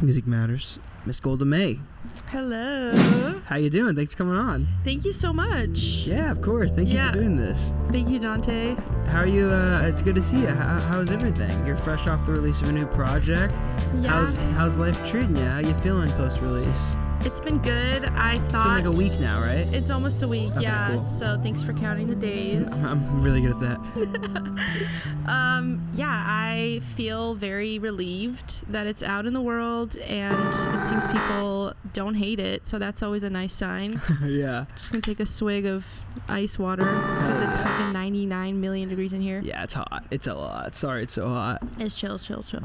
Music Matters. Miss Golda May. Hello. How you doing? Thanks for coming on. Thank you so much. Yeah, of course. Thank you for doing this. Thank you, Dante. How are you? It's good to see you. How's everything? You're fresh off the release of a new project. Yeah. How's life treating you? How you feeling post-release? It's been good. I thought... It's been like a week now, right? It's almost a week, okay, yeah. Cool. So thanks for counting the days. I'm really good at that. Yeah, I feel very relieved that it's out in the world, and it seems people don't hate it, so that's always a nice sign. Yeah. Just gonna take a swig of ice water because it's fucking 99 million degrees in here. Yeah, it's hot. It's a lot. Sorry, it's so hot. It's chill.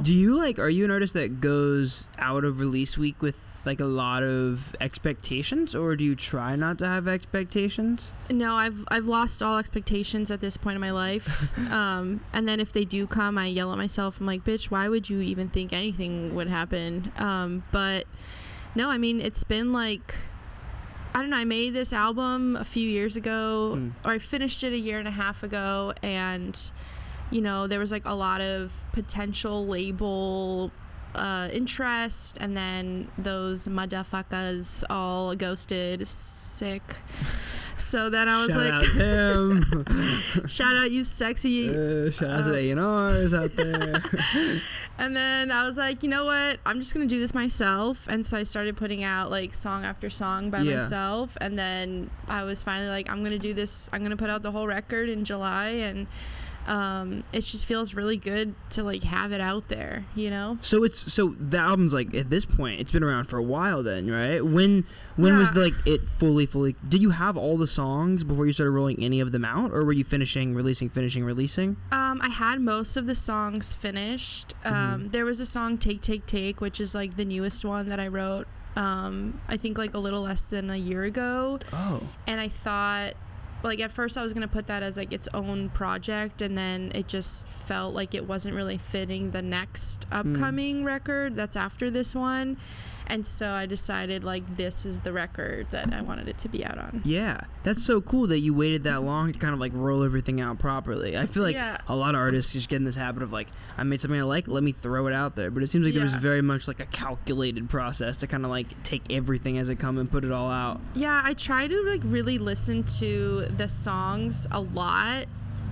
Do you are you an artist that goes out of release week with like a lot of expectations, or do you try not to have expectations? No, I've lost all expectations at this point in my life. And then if they do come, I yell at myself. I'm like, bitch, why would you even think anything would happen? But no, I mean, it's been like, I don't know, I made this album a few years ago, or I finished it a year and a half ago, and you know, there was like a lot of potential label interest, and then those motherfuckers all ghosted. Sick. So then I was Shout out him. shout out you sexy. Shout out to A&Rs out there. And then I was like, you know what? I'm just going to do this myself. And so I started putting out like song after song by myself. And then I was finally like, I'm going to do this. I'm going to put out the whole record in July. And it just feels really good to like have it out there, you know? So the album's like, at this point, it's been around for a while then, right? When was like it fully, did you have all the songs before you started rolling any of them out, or were you releasing? I had most of the songs finished. There was a song Take, which is like the newest one that I wrote, I think like a little less than a year ago. Oh. And I thought, like, at first I was going to put that as like its own project, and then it just felt like it wasn't really fitting the next upcoming record that's after this one. And so I decided like this is the record that I wanted it to be out on. Yeah, that's so cool that you waited that long to kind of like roll everything out properly. I feel like a lot of artists just get in this habit of like, I made something I like, let me throw it out there. But it seems like there was very much like a calculated process to kind of like take everything as it come and put it all out. Yeah, I try to like really listen to the songs a lot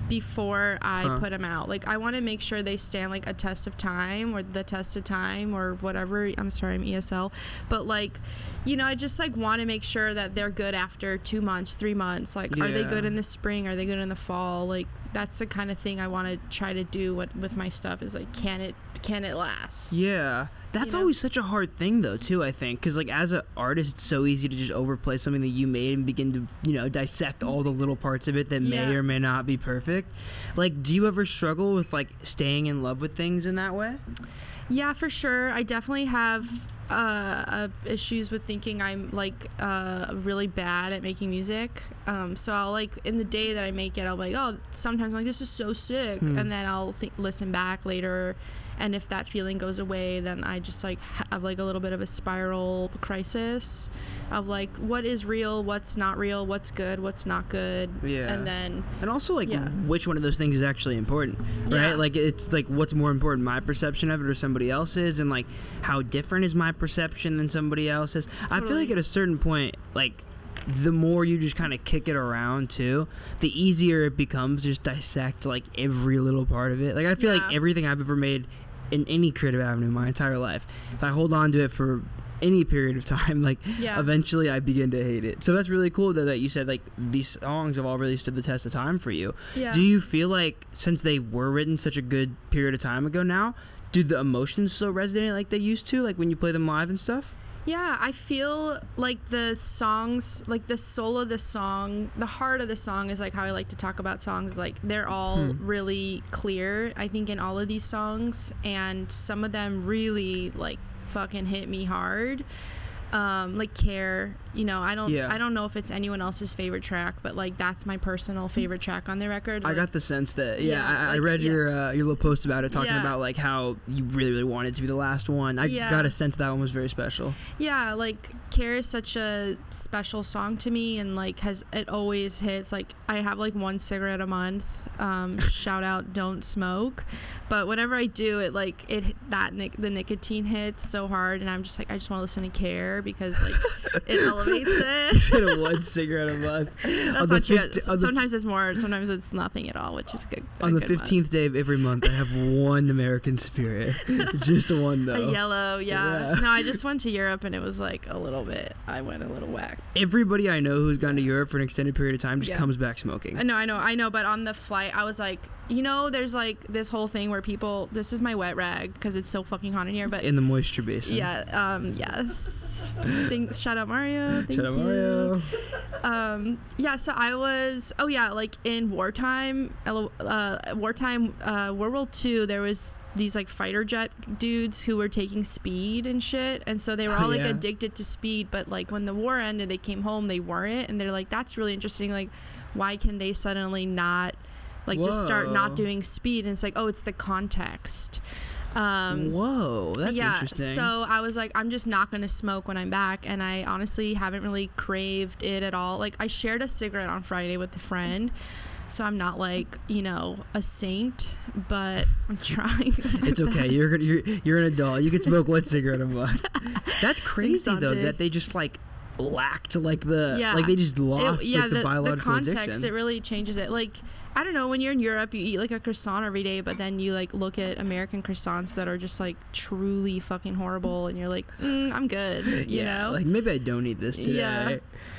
before I put them out. Like, I want to make sure they stand like a test of time, or the test of time, or whatever. I'm sorry, I'm ESL, but like, you know, I just like want to make sure that they're good after 2 months, 3 months. Like, are they good in the spring? Are they good in the fall? Like, that's the kind of thing I want to try to do with my stuff, is like, can it last? Yeah. That's always such a hard thing, though, too, I think. Because, like, as an artist, it's so easy to just overplay something that you made and begin to, you know, dissect all the little parts of it that may or may not be perfect. Like, do you ever struggle with, like, staying in love with things in that way? Yeah, for sure. I definitely have issues with thinking I'm, like, really bad at making music. So I'll, like, in the day that I make it, I'll be like, oh, sometimes I'm like, this is so sick. And then I'll listen back later. And if that feeling goes away, then I just like have like a little bit of a spiral crisis of like, what is real, what's not real, what's good, what's not good. Yeah. And also like which one of those things is actually important, right? Yeah. Like, it's like, what's more important, my perception of it or somebody else's? And like, how different is my perception than somebody else's? Totally. I feel like at a certain point, like, the more you just kind of kick it around too, the easier it becomes to just dissect like every little part of it. Like, I feel like everything I've ever made in any creative avenue my entire life, if I hold on to it for any period of time, like eventually I begin to hate it. So that's really cool though that you said like these songs have all really stood the test of time for you. Do you feel like, since they were written such a good period of time ago now, do the emotions still resonate like they used to, like when you play them live and stuff? Yeah, I feel like the songs, like the soul of the song, the heart of the song is like how I like to talk about songs. Like, they're all really clear, I think, in all of these songs. And some of them really like fucking hit me hard. Like Care, you know, I don't know if it's anyone else's favorite track, but like that's my personal favorite track on the record. Like, I got the sense that I read your little post about it, talking about like how you really, really wanted it to be the last one. I got a sense that one was very special. Yeah, like Care is such a special song to me, and like it always hits. Like, I have like 1 cigarette a month. Shout out, don't smoke. But whenever I do it, like the nicotine hits so hard, and I'm just like, I just want to listen to Care because like it elevates it. Instead of one cigarette a month. That's not true. Sometimes it's more. Sometimes it's nothing at all, which is good. On the 15th day of every month, I have one American Spirit. Just one though. A yellow, yeah. No, I just went to Europe and it was like a little bit. I went a little whack. Everybody I know who's gone to Europe for an extended period of time just comes back smoking. I know. But on the flight, I was like, there's like this whole thing where people. This is my wet rag because it's so fucking hot in here. But in the moisture basin. Yeah. Yes. Thanks. Shout out Mario. Thank you. Shout out Mario. Yeah. So I was. Oh yeah. Like in wartime. World War II. There was these like fighter jet dudes who were taking speed and shit, and so they were all like addicted to speed. But like when the war ended, they came home, they weren't, and they're like, that's really interesting. Like, why can they suddenly not? Like, just start not doing speed, and it's like, oh, it's the context. Whoa, that's interesting. So I was like, I'm just not going to smoke when I'm back, and I honestly haven't really craved it at all. Like, I shared a cigarette on Friday with a friend, so I'm not like, a saint, but I'm trying. It's okay. You're an adult. You can smoke one cigarette a month. That's crazy, Thanks, though, that they just like lacked like they just lost the biological context addiction. It really changes it. Like, I don't know, when you're in Europe, you eat like a croissant every day, but then you like look at American croissants that are just like truly fucking horrible, and you're like, I'm good, you know? Like, maybe I don't eat this today. Yeah.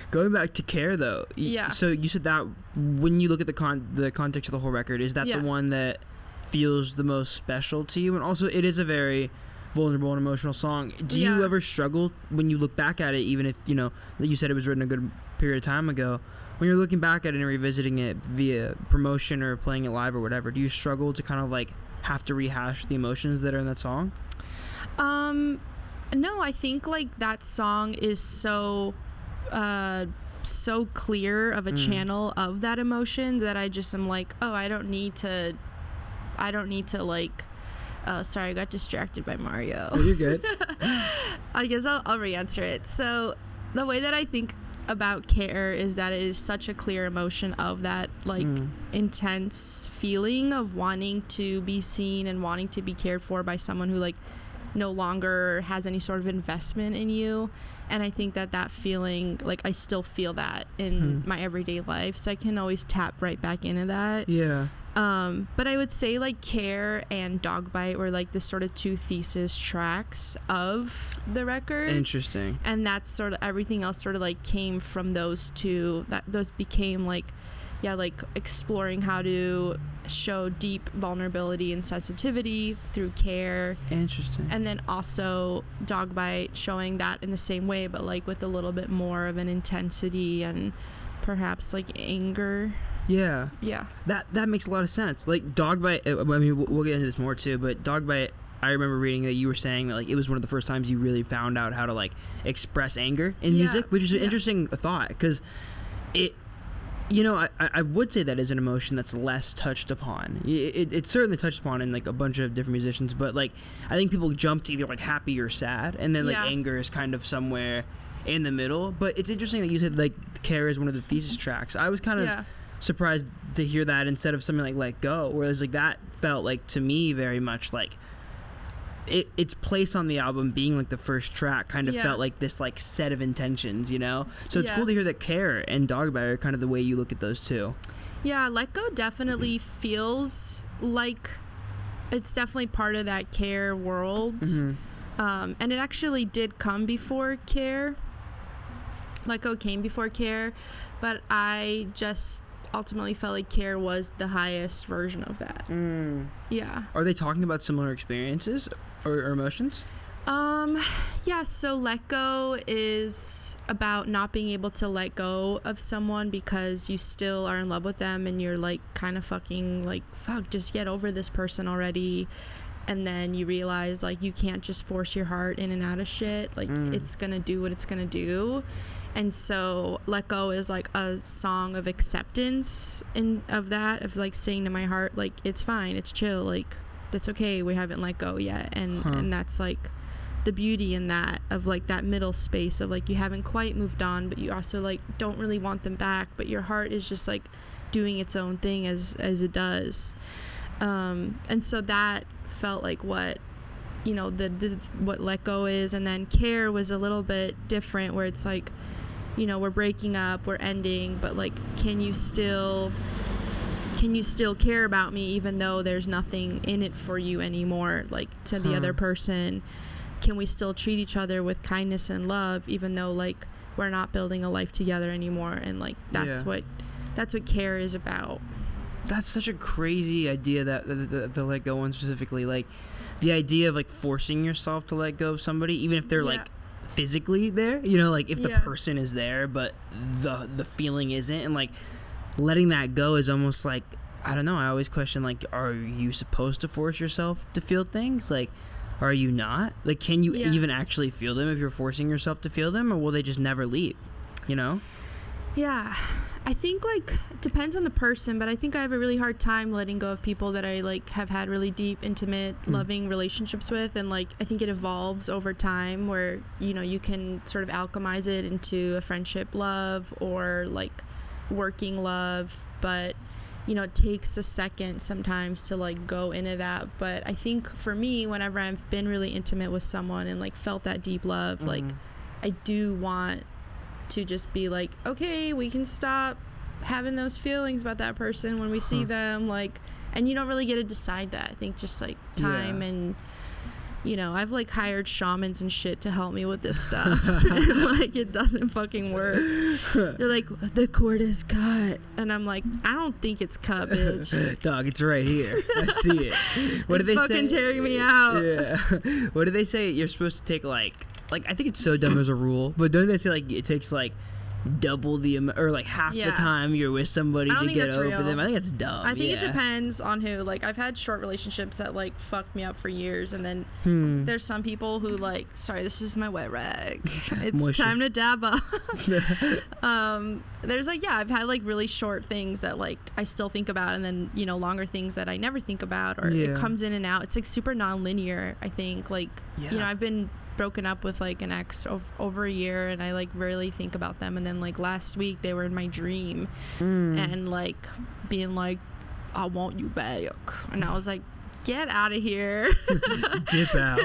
Going back to Care though, so you said that when you look at the context of the whole record, is that the one that feels the most special to you? And also, it is a very vulnerable and emotional song. Do you ever struggle when you look back at it, even if that you said it was written a good period of time ago, when you're looking back at it and revisiting it via promotion or playing it live or whatever, do you struggle to kind of like have to rehash the emotions that are in that song? No, I think like that song is so clear of a channel of that emotion that I just am like, oh, I don't need to like. Oh, sorry, I got distracted by Mario. Oh, you're good. I guess I'll re-answer it. So the way that I think about Care is that it is such a clear emotion of that like intense feeling of wanting to be seen and wanting to be cared for by someone who like no longer has any sort of investment in you. And I think that feeling, like, I still feel that in my everyday life, so I can always tap right back into that. Yeah. But I would say like Care and Dogbite were like the sort of two thesis tracks of the record. Interesting. And that's sort of everything else sort of like came from those two. Those became like, like exploring how to show deep vulnerability and sensitivity through Care. Interesting. And then also Dogbite showing that in the same way, but like with a little bit more of an intensity and perhaps like anger. Yeah. Yeah. That makes a lot of sense. Like Dogbite, I mean, we'll get into this more too, but Dogbite, I remember reading that you were saying that like it was one of the first times you really found out how to like express anger in music, which is an interesting thought, because it, I would say that is an emotion that's less touched upon. It's certainly touched upon in like a bunch of different musicians, but like I think people jump to either like happy or sad, and then like anger is kind of somewhere in the middle. But it's interesting that you said like Care is one of the thesis tracks. I was kind of surprised to hear that instead of something like Let Go, whereas like that felt like to me very much like its place on the album being like the first track kind of felt like this like set of intentions, so it's cool to hear that Care and Dogbite are kind of the way you look at those two. Let Go definitely feels like it's definitely part of that Care world. And it actually did come before Care. Let Go came before Care, but I just ultimately felt like Care was the highest version of that. Are they talking about similar experiences or emotions? So Let Go is about not being able to let go of someone because you still are in love with them, and you're like kind of fucking like, fuck, just get over this person already. And then you realize like you can't just force your heart in and out of shit. Like it's gonna do what it's gonna do. And so Let Go is like a song of acceptance of like saying to my heart, like, it's fine, it's chill, like, that's okay, we haven't let go yet. And that's like the beauty in that, of like that middle space of like you haven't quite moved on, but you also like don't really want them back, but your heart is just like doing its own thing as it does. And so that felt like what you know, the what let go is. And then care was a little bit different, where it's like, you know, we're breaking up, we're ending, but like, can you still care about me even though there's nothing in it for you anymore, like to the other person? Can we still treat each other with kindness and love even though like we're not building a life together anymore? And like that's what care is about. That's such a crazy idea, that the let go one specifically. Like the idea of like forcing yourself to let go of somebody, even if they're like physically there, you know, like if the person is there but the feeling isn't, and like letting that go is almost like, I don't know, I always question, like, are you supposed to force yourself to feel things? Like, are you not? Like, can you even actually feel them if you're forcing yourself to feel them, or will they just never leave, you know? Yeah, I think like it depends on the person, but I think I have a really hard time letting go of people that I like have had really deep, intimate, loving relationships with. And like I think it evolves over time, where, you know, you can sort of alchemize it into a friendship love or like working love, but you know, it takes a second sometimes to like go into that. But I think for me, whenever I've been really intimate with someone and like felt that deep love, like I do want to just be like, okay, we can stop having those feelings about that person when we see them, like, and you don't really get to decide that. I think just like time and, you know, I've like hired shamans and shit to help me with this stuff. And like it doesn't fucking work. They're like, the cord is cut, and I'm like, I don't think it's cut, bitch. Dog, it's right here. I see it. What it's did they fucking say? tearing me out. Yeah. What do they say? You're supposed to take like I think it's so dumb as a rule, but don't they say like it takes like double the or like half the time you're with somebody to get over real. Them? I think it's dumb. I think it depends on who. Like I've had short relationships that like fucked me up for years, and then there's some people who like, sorry, this is my wet rag. It's time to dab up. There's like, I've had like really short things that like I still think about, and then, you know, longer things that I never think about, or it comes in and out. It's like super non-linear, I think. Like, you know, I've been broken up with like an ex over a year, and I like rarely think about them, and then like last week they were in my dream and like being like, I want you back, and I was like, get out of here. Dip out.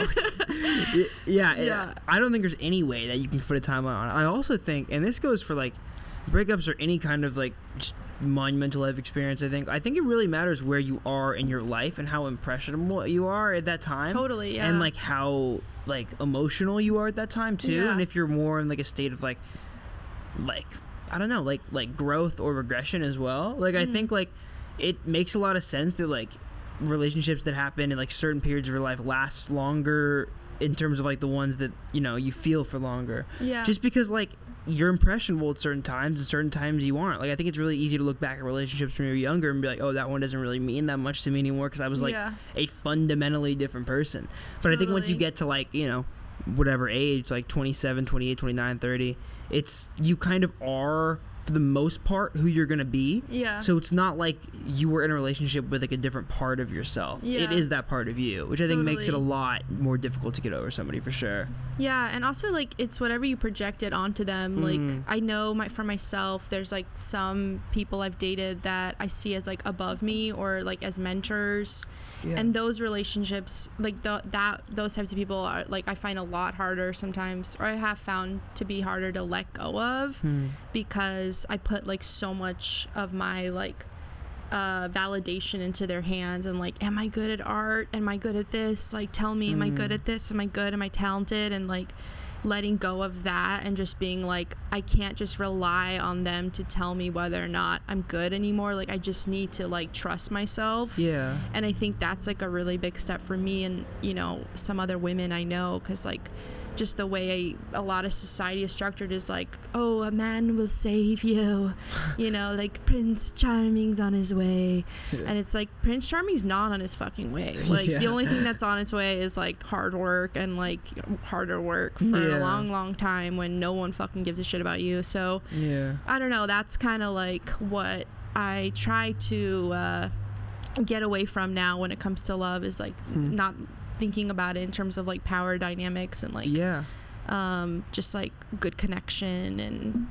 I don't think there's any way that you can put a timeline on it. I also think, and this goes for like breakups or any kind of like just monumental life experience, I think it really matters where you are in your life and how impressionable you are at that time. Totally. And like how like emotional you are at that time too. And if you're more in like a state of like I don't know, like growth or regression as well. Like I think like it makes a lot of sense that like relationships that happen in like certain periods of your life last longer, in terms of like the ones that, you know, you feel for longer. Just because like you're impressionable at certain times and certain times you aren't. Like I think it's really easy to look back at relationships when you're younger and be like, oh, that one doesn't really mean that much to me anymore because I was like a fundamentally different person. But I think once you get to like, you know, whatever age, like 27, 28, 29, 30, it's, you kind of are for the most part who you're gonna be. So it's not like you were in a relationship with like a different part of yourself. It is that part of you, which I think makes it a lot more difficult to get over somebody for sure. And also like it's whatever you projected onto them. Like I know for myself, there's like some people I've dated that I see as like above me or like as mentors. And those relationships, like those types of people are like, I find a lot harder sometimes, or I have found to be harder to let go of because I put like so much of my like validation into their hands, and like, am I good at art? Am I good at this? Like, tell me, am I good at this? Am I good? Am I talented? And like letting go of that and just being like, I can't just rely on them to tell me whether or not I'm good anymore. Like I just need to like trust myself. And I think that's like a really big step for me and, you know, some other women I know, because like just the way a lot of society is structured is like, oh, a man will save you, you know, like Prince Charming's on his way. And it's like, Prince Charming's not on his fucking way. Like the only thing that's on its way is like hard work, and like harder work for a long time when no one fucking gives a shit about you. So I don't know, that's kind of like what I try to get away from now when it comes to love, is like not thinking about it in terms of like power dynamics and like just like good connection. And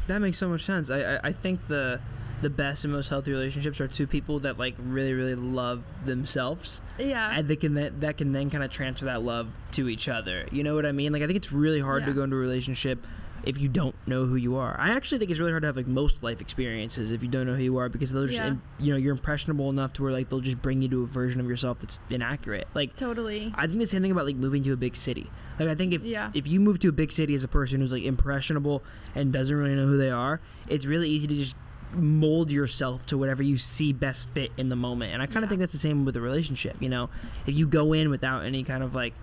that makes so much sense. I think the the best and most healthy relationships are two people that like really, really love themselves. Yeah. And that can then kind of transfer that love to each other. You know what I mean? Like I think it's really hard to go into a relationship if you don't know who you are. I actually think it's really hard to have like most life experiences if you don't know who you are, because they'll just you're impressionable enough to where like they'll just bring you to a version of yourself that's inaccurate. Like totally. I think the same thing about like moving to a big city. Like I think if you move to a big city as a person who's like impressionable and doesn't really know who they are, it's really easy to just mold yourself to whatever you see best fit in the moment. And I kind of think that's the same with a relationship. You know, if you go in without any kind of like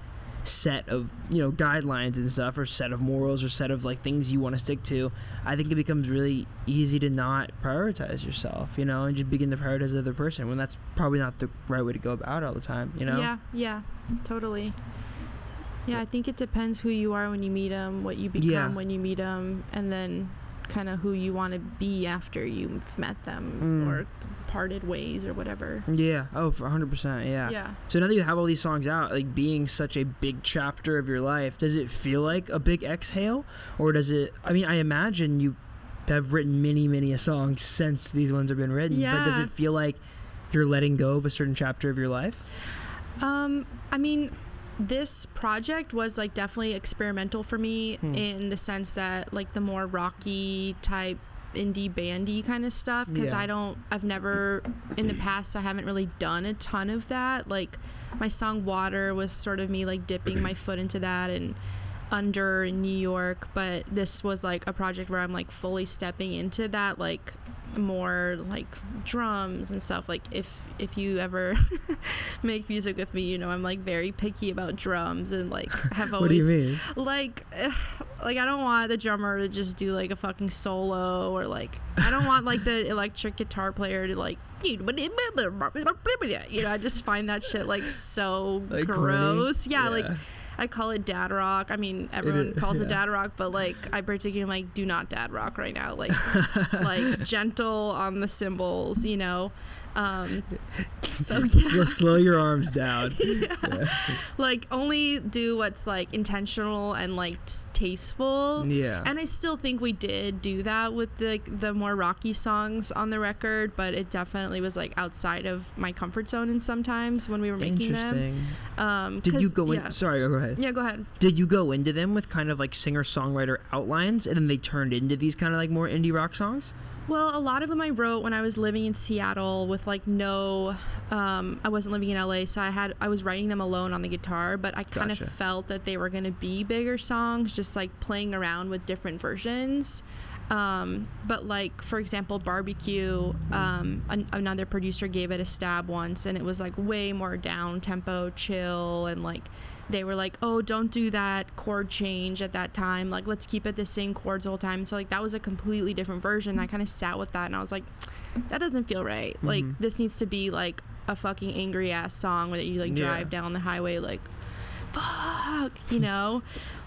set of guidelines and stuff, or set of morals, or set of like things you want to stick to, I think it becomes really easy to not prioritize yourself, and just begin to prioritize the other person, when that's probably not the right way to go about it all the time. Yeah, totally. I think it depends who you are when you meet them, what you become when you meet them, and then kind of who you want to be after you've met them or parted ways or whatever. For 100%. Yeah. So now that you have all these songs out, like being such a big chapter of your life, does it feel like a big exhale, or does it, I mean, I imagine you have written many songs since these ones have been written, but does it feel like you're letting go of a certain chapter of your life? I mean, this project was like definitely experimental for me in the sense that like the more rocky type indie bandy kind of stuff, because I've never in the past, I haven't really done a ton of that. Like my song Water was sort of me like dipping my foot into that, and Under in New York, but this was like a project where I'm like fully stepping into that, like more like drums and stuff. Like if you ever make music with me, I'm like very picky about drums, and like have always what do you mean? Like I don't want the drummer to just do like a fucking solo, or like I don't want like the electric guitar player to like I just find that shit like so like gross. Like I call it dad rock. I mean, everyone calls it dad rock, but like I particularly like do not dad rock right now. Like like gentle on the cymbals, So slow your arms down. Like only do what's like intentional and like tasteful. And I still think we did do that with the more rocky songs on the record, but it definitely was like outside of my comfort zone, and sometimes when we were making them. Did you go in? Sorry, go ahead. Yeah, go ahead. Did you go into them with kind of like singer-songwriter outlines, and then they turned into these kind of like more indie rock songs? Well, a lot of them I wrote when I was living in Seattle with like I wasn't living in LA, so I was writing them alone on the guitar, but I kind of felt that they were going to be bigger songs, just like playing around with different versions. But like, for example, Barbecue, another producer gave it a stab once, and it was like way more down tempo, chill, and like they were like, oh, don't do that chord change at that time, like let's keep it the same chords the whole time. So like that was a completely different version. I kind of sat with that, and I was like, that doesn't feel right. Like this needs to be like a fucking angry ass song where you like drive down the highway like fuck,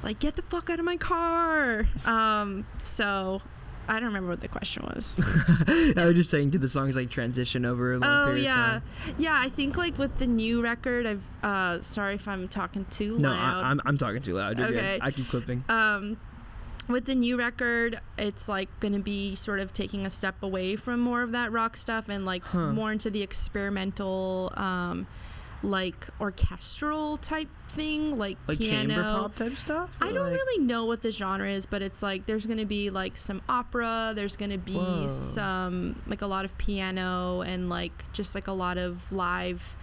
like get the fuck out of my car. So I don't remember what the question was. I was just saying, did the songs like transition over a long period of time? Yeah, I think like with the new record, I've sorry if I'm talking too loud. No, I'm talking too loud. You're okay. Good. I keep clipping. With the new record, it's like going to be sort of taking a step away from more of that rock stuff, and like more into the experimental like orchestral type thing, like piano, chamber pop type stuff. I don't really know what the genre is, but it's like there's gonna be like some opera, there's gonna be some like a lot of piano, and like just like a lot of live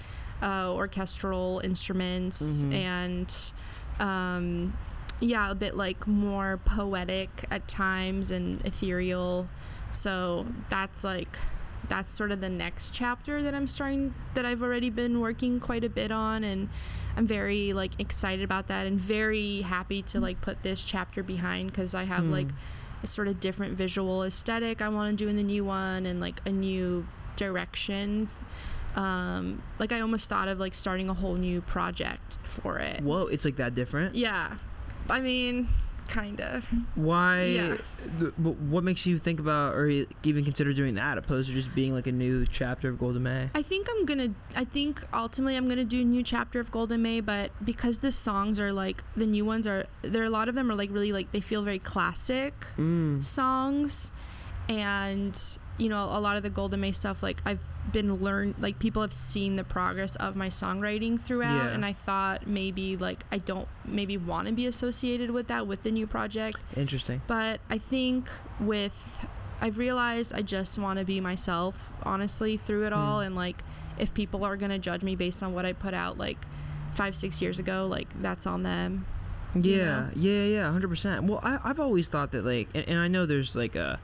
orchestral instruments, and a bit like more poetic at times and ethereal. So that's sort of the next chapter that I've already been working quite a bit on, and I'm very like excited about that, and very happy to like put this chapter behind, because I have like a sort of different visual aesthetic I want to do in the new one, and like a new direction. Like I almost thought of like starting a whole new project for it. Whoa, it's like that different? Yeah, I mean, kinda. Why? Yeah. What makes you think about or even consider doing that opposed to just being like a new chapter of Golda May? I think ultimately I'm gonna do a new chapter of Golda May, but because the songs are like the new ones a lot of them are like really like they feel very classic songs, and you know, a lot of the Golda May stuff, like I've been like people have seen the progress of my songwriting throughout, and I thought maybe like I don't maybe want to be associated with that with the new project. Interesting. But I think I've realized I just want to be myself, honestly, through it all. And like if people are gonna judge me based on what I put out like 5-6 years ago, like that's on them. Yeah, 100%. Well, I've always thought that like, and I know there's like a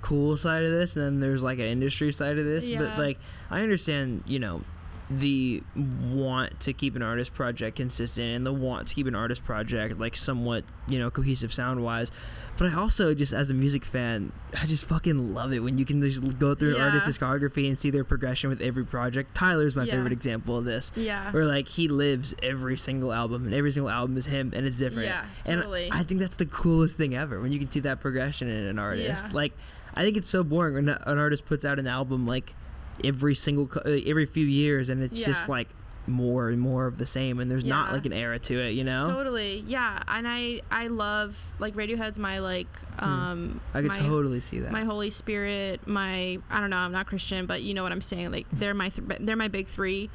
cool side of this, and then there's like an industry side of this, but like I understand, you know, the want to keep an artist project consistent and the want to keep an artist project like somewhat, you know, cohesive sound wise. But I also, just as a music fan, I just fucking love it when you can just go through an artist's discography and see their progression with every project. Tyler's my favorite example of this. Yeah. Where like he lives every single album, and every single album is him, and it's different. Yeah, totally. And I think that's the coolest thing ever, when you can see that progression in an artist. Yeah. Like, I think it's so boring when an artist puts out an album like every few years, and it's just like more and more of the same, and there's not like an era to it, you know? Totally. Yeah. And I love, like, Radiohead's my like I could totally see that. My Holy Spirit, I don't know, I'm not Christian, but you know what I'm saying, like they're my big three.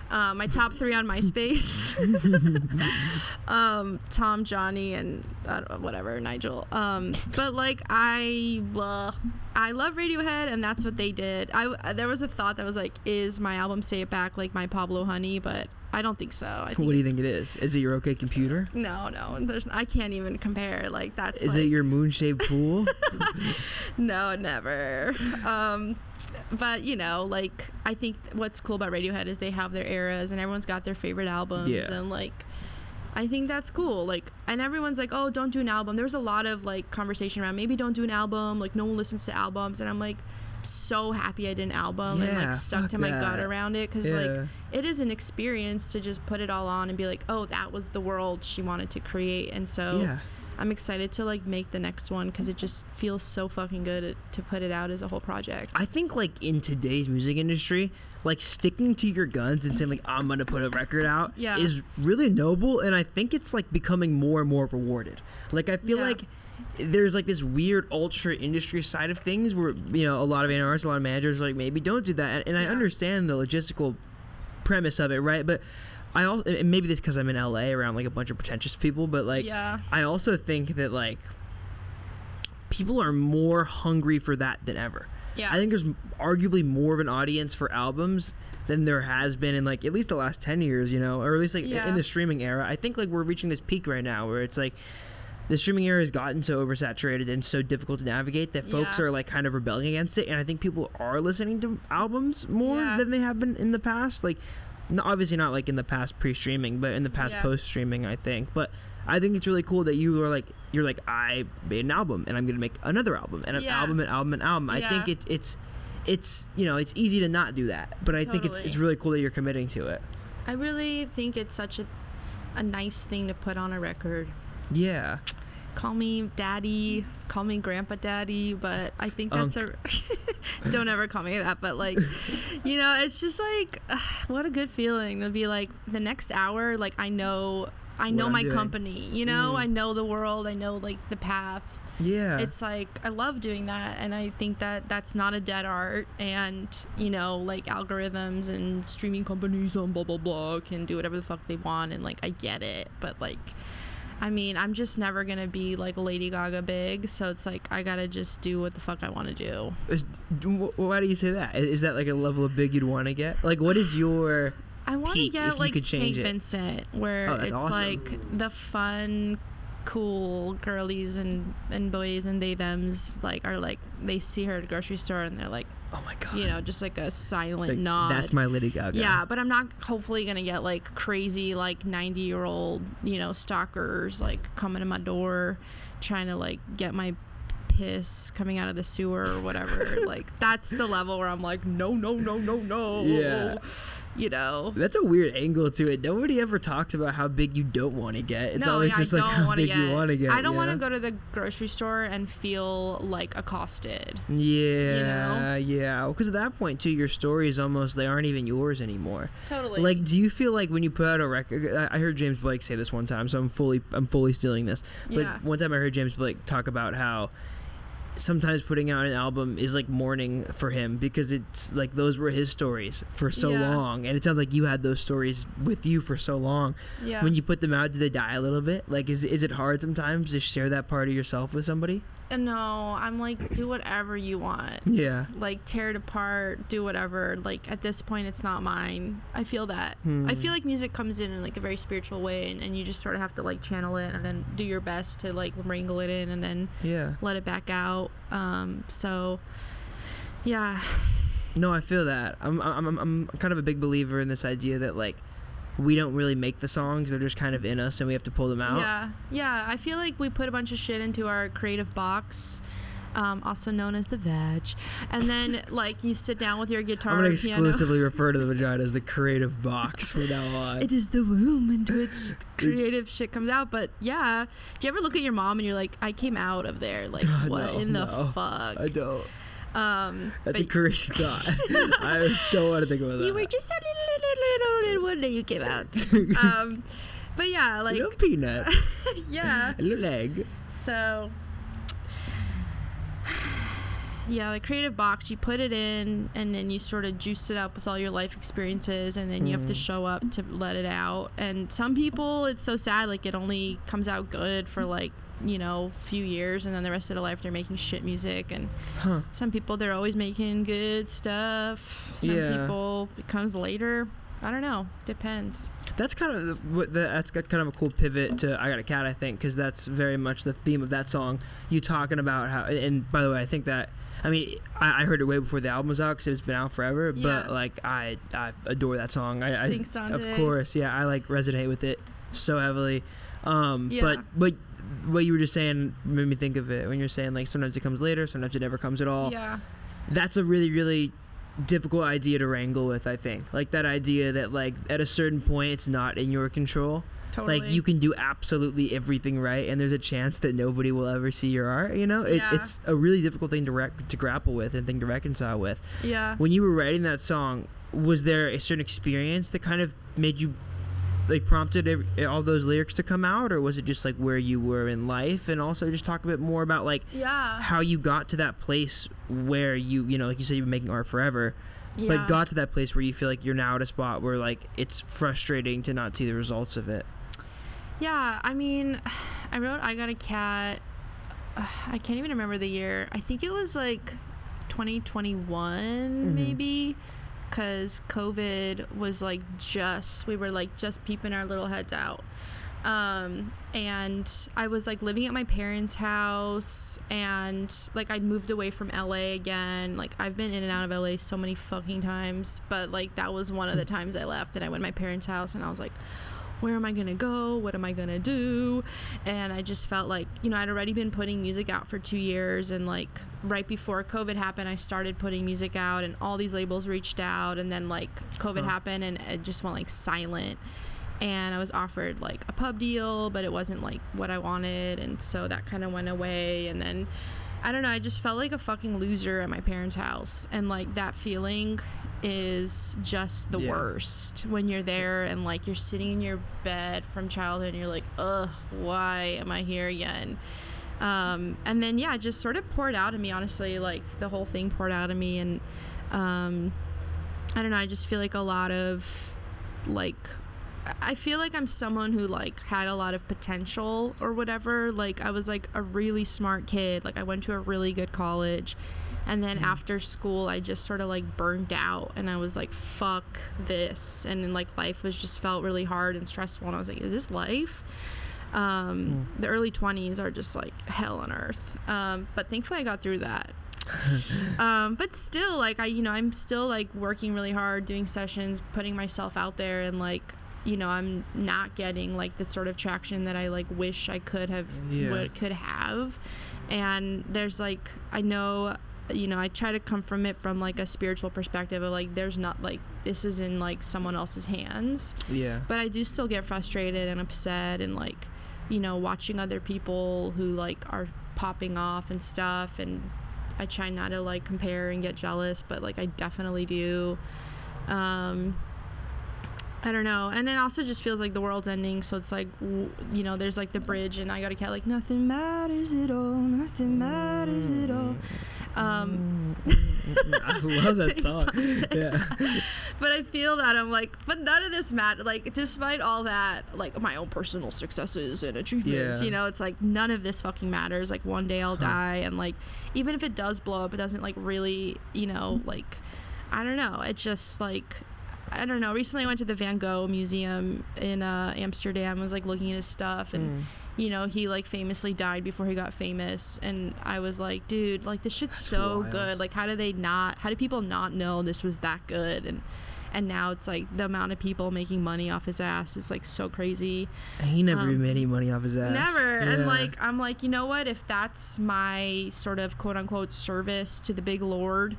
My top three on MySpace. Tom, Johnny, and whatever, Nigel. But like I love Radiohead, and that's what they did. There was a thought that was like, is my album Say It Back like my Pablo Honey? But I don't think so. What do you think it is? Is it your OK Computer? No. I can't even compare. Like that's. Is it your Moon-Shaped Pool? No, never. But you know, like I think what's cool about Radiohead is they have their eras, and everyone's got their favorite albums, and like I think that's cool. Like, and everyone's like, oh, don't do an album. There was a lot of like conversation around maybe don't do an album. Like no one listens to albums, and I'm like so happy I did an album and like stuck to my gut around it, because like it is an experience to just put it all on and be like, oh, that was the world she wanted to create. And so I'm excited to like make the next one, because it just feels so fucking good to put it out as a whole project. I think like in today's music industry, like sticking to your guns and saying like I'm gonna put a record out is really noble, and I think it's like becoming more and more rewarded. Like I feel like there's like this weird ultra industry side of things where, you know, a lot of artists, a lot of managers are like, maybe don't do that, and I understand the logistical premise of it, right? But I also, and maybe this because I'm in LA around like a bunch of pretentious people, but like I also think that like people are more hungry for that than ever. I think there's arguably more of an audience for albums than there has been in like at least the last 10 years, you know, or at least like in the streaming era. I think like we're reaching this peak right now where it's like the streaming era has gotten so oversaturated and so difficult to navigate that folks are like kind of rebelling against it, and I think people are listening to albums more than they have been in the past. Like, obviously not like in the past pre-streaming, but in the past post-streaming, I think. But I think it's really cool that you're like I made an album and I'm gonna make another album and an album and album and album. I think it's you know, it's easy to not do that, but I think it's really cool that you're committing to it. I really think it's such a nice thing to put on a record. Yeah. Call me daddy, call me grandpa daddy, but I think that's don't ever call me that, but like, you know, it's just like, what a good feeling to be like the next hour, like I know my company, you know, I know the world, I know like the path. Yeah. It's like, I love doing that, and I think that that's not a dead art, and, you know, like algorithms and streaming companies and blah, blah, blah can do whatever the fuck they want, and like, I get it, but like, I mean, I'm just never going to be like Lady Gaga big, so it's like I got to just do what the fuck I want to do. Why do you say that? Is that like a level of big you'd want to get? Like, what is your I want to get like St. Vincent, where it's awesome. Like the fun, cool girlies and boys and they thems like are like, they see her at a grocery store and they're like, oh my god, you know, just like a silent like, nod. That's my Lady Gaga. Yeah, but I'm not hopefully gonna get like crazy like 90-year-old, you know, stalkers like coming to my door trying to like get my piss coming out of the sewer or whatever. Like that's the level where I'm like, no. Yeah. You know, that's a weird angle to it. Nobody ever talks about how big you don't want to get. It's always just like how big you want to get. I don't want to go to the grocery store and feel like accosted. Yeah, you know? Yeah. Because at that point too, your stories almost, they aren't even yours anymore. Totally. Like, do you feel like when you put out a record? I heard James Blake say this one time, so I'm fully stealing this. But one time I heard James Blake talk about how sometimes putting out an album is like mourning for him, because it's like those were his stories for so long, and it sounds like you had those stories with you for so long. When you put them out, do they die a little bit? Like, is it hard sometimes to share that part of yourself with somebody? No, I'm like, do whatever you want. Like, tear it apart, do whatever. Like, at this point, it's not mine. I feel that. I feel like music comes in like a very spiritual way, and you just sort of have to like channel it and then do your best to like wrangle it in and then let it back out. So yeah. No, I feel that. I'm kind of a big believer in this idea that like we don't really make the songs, they're just kind of in us and we have to pull them out. I feel like we put a bunch of shit into our creative box, also known as the vag, and then like you sit down with your guitar. I'm gonna exclusively refer to the vagina as the creative box from now on. It is the womb into which creative shit comes out. But yeah, do you ever look at your mom and you're like, I came out of there, like what in the fuck? I don't. That's a crazy thought. I don't want to think about that. You were just a little one day you came out. But yeah, like a little peanut. Yeah. A little egg. So yeah, the creative box, you put it in and then you sort of juice it up with all your life experiences, and then you have to show up to let it out. And some people, it's so sad, like it only comes out good for like, you know, few years, and then the rest of their life they're making shit music. And some people, they're always making good stuff. Some people, it comes later. I don't know, depends. That's kind of that's got kind of a cool pivot to I Got a Cat, I think, because that's very much the theme of that song. You talking about how, and by the way, I think that, I mean, I heard it way before the album was out because it's been out forever, but like I adore that song. Thanks, Dante. Of course, I like resonate with it so heavily. But what you were just saying made me think of it when you're saying like sometimes it comes later, sometimes it never comes at all. That's a really, really difficult idea to wrangle with, I think. Like that idea that like at a certain point it's not in your control. Totally. Like you can do absolutely everything right, and there's a chance that nobody will ever see your art, you know? It's a really difficult thing to grapple with and thing to reconcile with. When you were writing that song, was there a certain experience that kind of made you like prompted all those lyrics to come out, or was it just like where you were in life? And also just talk a bit more about like how you got to that place where you know, like you said, you've been making art forever, but got to that place where you feel like you're now at a spot where like it's frustrating to not see the results of it. I mean, I wrote I Got a Cat, I can't even remember the year. I think it was like 2021 maybe, because COVID was like we were like just peeping our little heads out. And I was like living at my parents' house, and like I'd moved away from LA again. Like I've been in and out of LA so many fucking times, but like that was one of the times I left, and I went to my parents' house and I was like, where am I gonna go? What am I gonna do? And I just felt like, you know, I'd already been putting music out for 2 years, and like right before COVID happened, I started putting music out, and all these labels reached out, and then like COVID happened and it just went like silent, and I was offered like a pub deal, but it wasn't like what I wanted, and so that kind of went away. And then I don't know, I just felt like a fucking loser at my parents' house, and like that feeling is just the worst when you're there and like you're sitting in your bed from childhood and you're like, ugh, why am I here again? And then it just sort of poured out of me, honestly. Like the whole thing poured out of me, and I don't know, I just feel like a lot of like, I feel like I'm someone who like had a lot of potential or whatever. Like I was like a really smart kid, like I went to a really good college, and then after school I just sort of like burned out, and I was like, fuck this. And then like life just felt really hard and stressful, and I was like, is this life? The early 20s are just like hell on earth, but thankfully I got through that. But still, like I'm still like working really hard, doing sessions, putting myself out there, and like, you know, I'm not getting like the sort of traction that I like wish I could have. And there's like, I know, you know, I try to come from it from like a spiritual perspective of like, there's not like, this is in like someone else's hands. But I do still get frustrated and upset, and like, you know, watching other people who like are popping off and stuff, and I try not to like compare and get jealous, but like I definitely do. I don't know. And it also just feels like the world's ending. So it's like, you know, there's like the bridge and I got to get like, nothing matters at all. Nothing matters at all. I love that song. Yeah. But I feel that I'm like, but none of this matters. Like, despite all that, like my own personal successes and achievements, you know, it's like none of this fucking matters. Like one day I'll die. And like, even if it does blow up, it doesn't like really, you know, like, I don't know. It's just like, I don't know. Recently I went to the Van Gogh Museum in Amsterdam. I was like looking at his stuff and you know, he like famously died before he got famous, and I was like, dude, like this shit's so wild. Good. Like how do people not know this was that good? And now it's like the amount of people making money off his ass is like so crazy. And he never made any money off his ass. Never. Yeah. And like I'm like, you know what? If that's my sort of quote unquote service to the big lord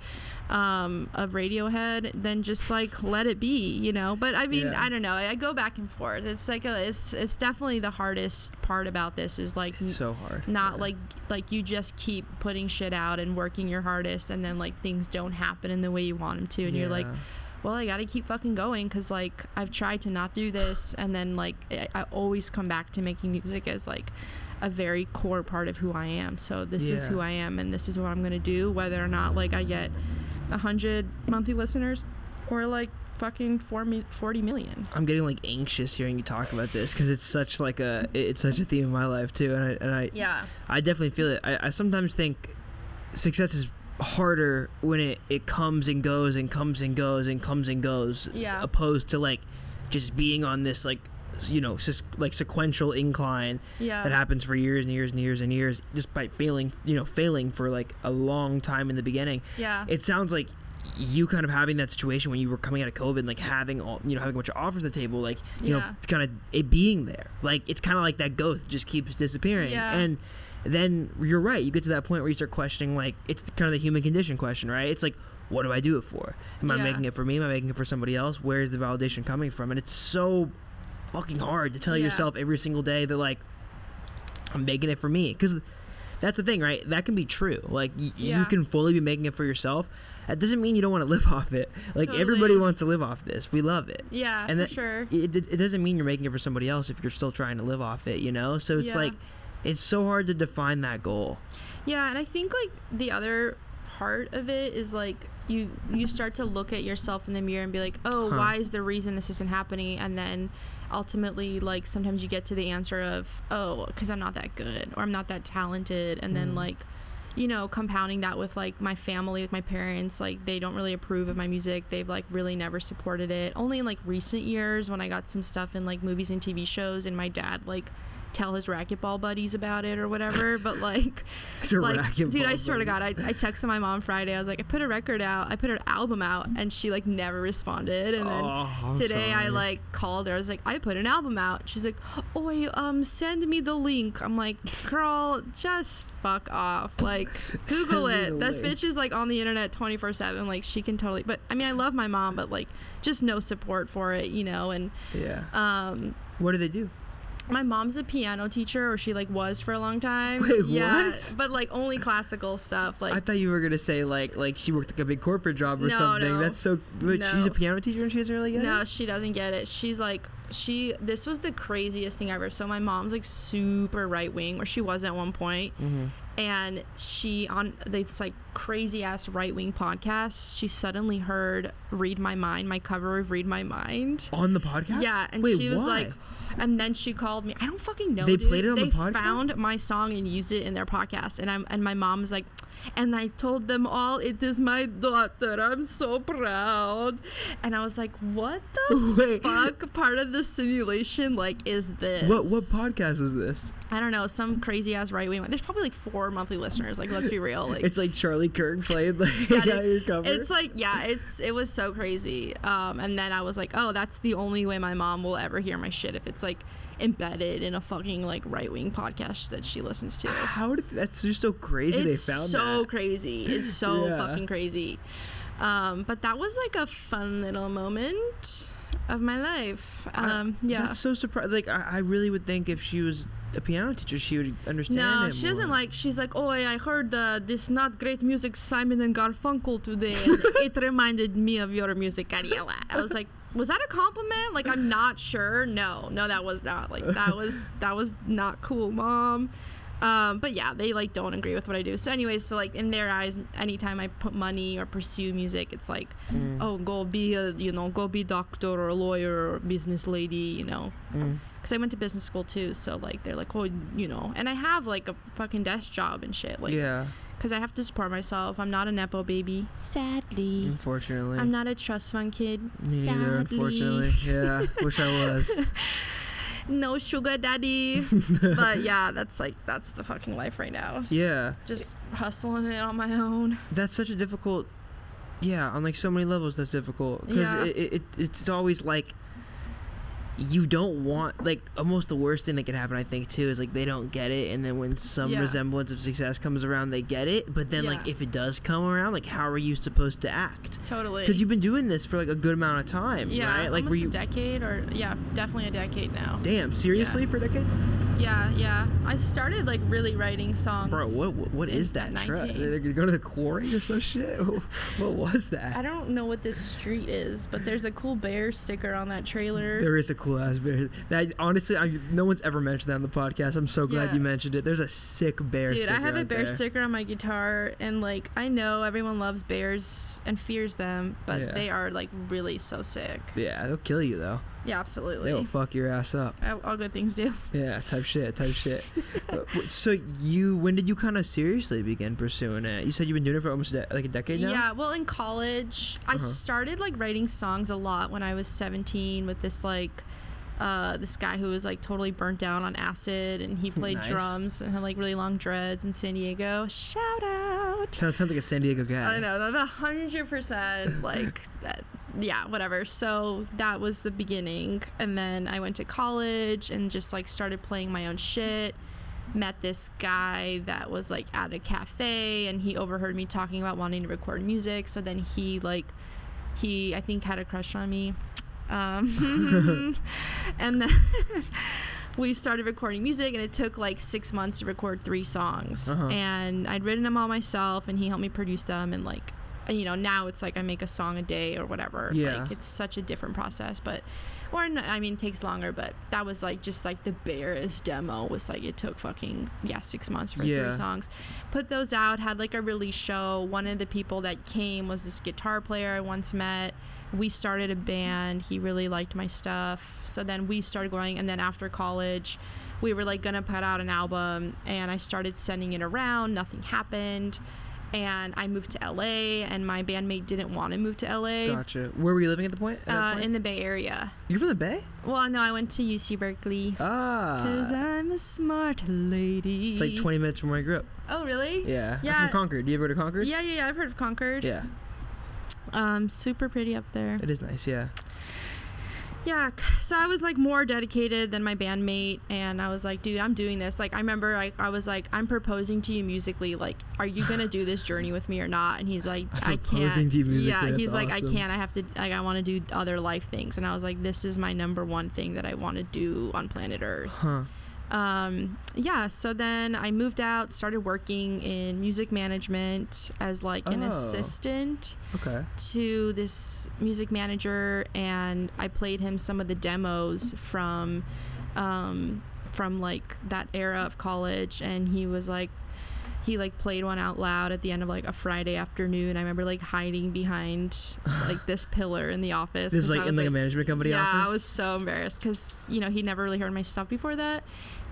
of Radiohead, then just like let it be, you know. But I mean, I don't know. I go back and forth. It's like it's definitely the hardest part about this is like it's so hard. Not like you just keep putting shit out and working your hardest, and then like things don't happen in the way you want them to, and you're like, well, I gotta keep fucking going because like I've tried to not do this, and then like I always come back to making music as like a very core part of who I am. So this is who I am, and this is what I'm gonna do, whether or not like I get 100 monthly listeners or like fucking 40 million. I'm getting like anxious hearing you talk about this because it's such like it's such a theme in my life too, and I definitely feel it. I sometimes think success is harder when it comes and goes and comes and goes and comes and goes, opposed to like just being on this like, you know, like sequential incline that happens for years and years and years and years, despite failing for like a long time in the beginning. It sounds like you kind of having that situation when you were coming out of COVID, like having a bunch of offers at the table, like you know, kind of it being there, like it's kind of like that ghost that just keeps disappearing. And then you're right, you get to that point where you start questioning, like it's kind of the human condition question, right? It's like, what do I do it for? Am I making it for me? Am I making it for somebody else? Where is the validation coming from? And it's so fucking hard to tell yourself every single day that like I'm making it for me, because that's the thing, right? That can be true. Like you can fully be making it for yourself. That doesn't mean you don't want to live off it. Like everybody wants to live off this. We love it. And for sure. It doesn't mean you're making it for somebody else if you're still trying to live off it, you know? So it's like it's so hard to define that goal. Yeah, and I think like the other part of it is like you start to look at yourself in the mirror and be like, oh, why is the reason this isn't happening? And then ultimately like sometimes you get to the answer of, oh, because I'm not that good or I'm not that talented. And then like, you know, compounding that with like my family, with my parents, like they don't really approve of my music. They've like really never supported it. Only in like recent years when I got some stuff in like movies and TV shows and my dad like tell his racquetball buddies about it or whatever, but like dude, I swear to God, I texted my mom Friday. I was like, I put an album out, and she like never responded. And then today I like called her. I was like, I put an album out. She's like, oh, send me the link. I'm like, girl, just fuck off. Like, Google it. This bitch is like on the internet 24/7. Like, she can totally. But I mean, I love my mom, but like, just no support for it, you know. And what do they do? My mom's a piano teacher, or she like was for a long time. Wait, what? But like only classical stuff. Like, I thought you were gonna say like she worked like a big corporate job or something. No, that's so. Wait, she's a piano teacher and she doesn't really get it. No, she doesn't get it. She's like this was the craziest thing ever. So my mom's like super right wing, or she was at one point. And she on this like crazy ass right wing podcast, she suddenly heard "Read My Mind," my cover of "Read My Mind" on the podcast. Yeah, and she was like, and then she called me. I don't fucking know. They played it on the podcast. They found my song and used it in their podcast, and my mom was like, and I told them all, it is my daughter. I'm so proud. And I was like, what the fuck part of the simulation like is this? What podcast was this? I don't know, some crazy ass right wing. There's probably like 4 monthly listeners. Like, let's be real. Like, it's like Charlie Kirk played like your cover. It's like it was so crazy. And then I was like, oh, that's the only way my mom will ever hear my shit, if it's like embedded in a fucking like right wing podcast that she listens to. That's just so crazy. They found that. So crazy. It's so fucking crazy. But that was like a fun little moment of my life. That's so surprising. Like I really would think if she was a piano teacher, she would understand. No, she doesn't. Like, she's like, oh, I heard this not great music Simon and Garfunkel today, and it reminded me of your music, Ariella. I was like, was that a compliment? Like, I'm not sure. No, that was not. Like, that was not cool, Mom. But yeah, they like don't agree with what I do. So anyways, so like in their eyes, anytime I put money or pursue music, it's like, oh, go be doctor or a lawyer or business lady, because I went to business school too. So like they're like, oh, and I have like a fucking desk job and shit. Like, yeah. Because I have to support myself. I'm not a Nepo baby. Sadly. Unfortunately. I'm not a trust fund kid. Me neither, unfortunately. Yeah, wish I was. No sugar daddy. But yeah, that's the fucking life right now. Yeah. Just hustling it on my own. That's such a difficult, on like so many levels that's difficult. Because it's always like, you don't want, like, almost the worst thing that can happen, I think, too, is like they don't get it, and then when some resemblance of success comes around, they get it, but then like if it does come around, like how are you supposed to act? Totally. Because you've been doing this for like a good amount of time, right? Like almost a decade, or definitely a decade now. Damn, seriously, for a decade? Yeah. I started like really writing songs. Bro, what is that truck? They're going to the quarry or some shit? What was that? I don't know what this street is, but there's a cool bear sticker on that trailer. There is a cool ass bear. Honestly, no one's ever mentioned that on the podcast. I'm so glad you mentioned it. There's a sick bear sticker. Dude, I have a bear sticker on my guitar, and like I know everyone loves bears and fears them, but they are like really so sick. Yeah, they'll kill you though. Yeah, absolutely. They'll fuck your ass up. All good things do. Yeah, type shit. So when did you kind of seriously begin pursuing it? You said you've been doing it for almost like a decade now? Yeah, well, in college, I started like writing songs a lot when I was 17 with this like this guy who was like totally burnt down on acid, and he played drums and had like really long dreads in San Diego. Shout out. Sounds like a San Diego guy. I know, that's 100% like that. Yeah, whatever. So that was the beginning, and then I went to college and just like started playing my own shit. Met this guy that was like at a cafe, and he overheard me talking about wanting to record music. So then he I think had a crush on me. And then we started recording music, and it took like 6 months to record 3 songs. And I'd written them all myself, and he helped me produce them, and like, now it's like I make a song a day or whatever. Like, it's such a different process, it takes longer, but that was like just like the barest demo was like, it took fucking 6 months for 3 songs. Put those out, had like a release show. One of the people that came was this guitar player I once met. We started a band. He really liked my stuff, so then we started going. And then after college, we were like gonna put out an album, and I started sending it around. Nothing happened, and I moved to LA, and my bandmate didn't want to move to LA. Gotcha. Where were you living at the point? In the Bay Area. You're from the Bay? Well, no, I went to UC Berkeley. Because I'm a smart lady. It's like 20 minutes from where I grew up. Oh, really? Yeah. I'm from Concord. Do you ever go to Concord? Yeah, I've heard of Concord. Yeah. Super pretty up there. It is nice, yeah. Yeah, so I was like more dedicated than my bandmate, and I was like, dude, I'm doing this. Like, I remember I was like, I'm proposing to you musically. Like, are you gonna do this journey with me or not? And he's like, I can't. Proposing to you musically. Yeah, he's like, awesome. I can't. I have to. Like, I want to do other life things. And I was like, this is my number one thing that I want to do on planet Earth. So then I moved out, started working in music management as like an assistant to this music manager, and I played him some of the demos from like that era of college, and he was like, he like played one out loud at the end of like a Friday afternoon. I remember like hiding behind like this pillar in the office. This is like in like a management company office? Yeah, I was so embarrassed because, he never really heard my stuff before that.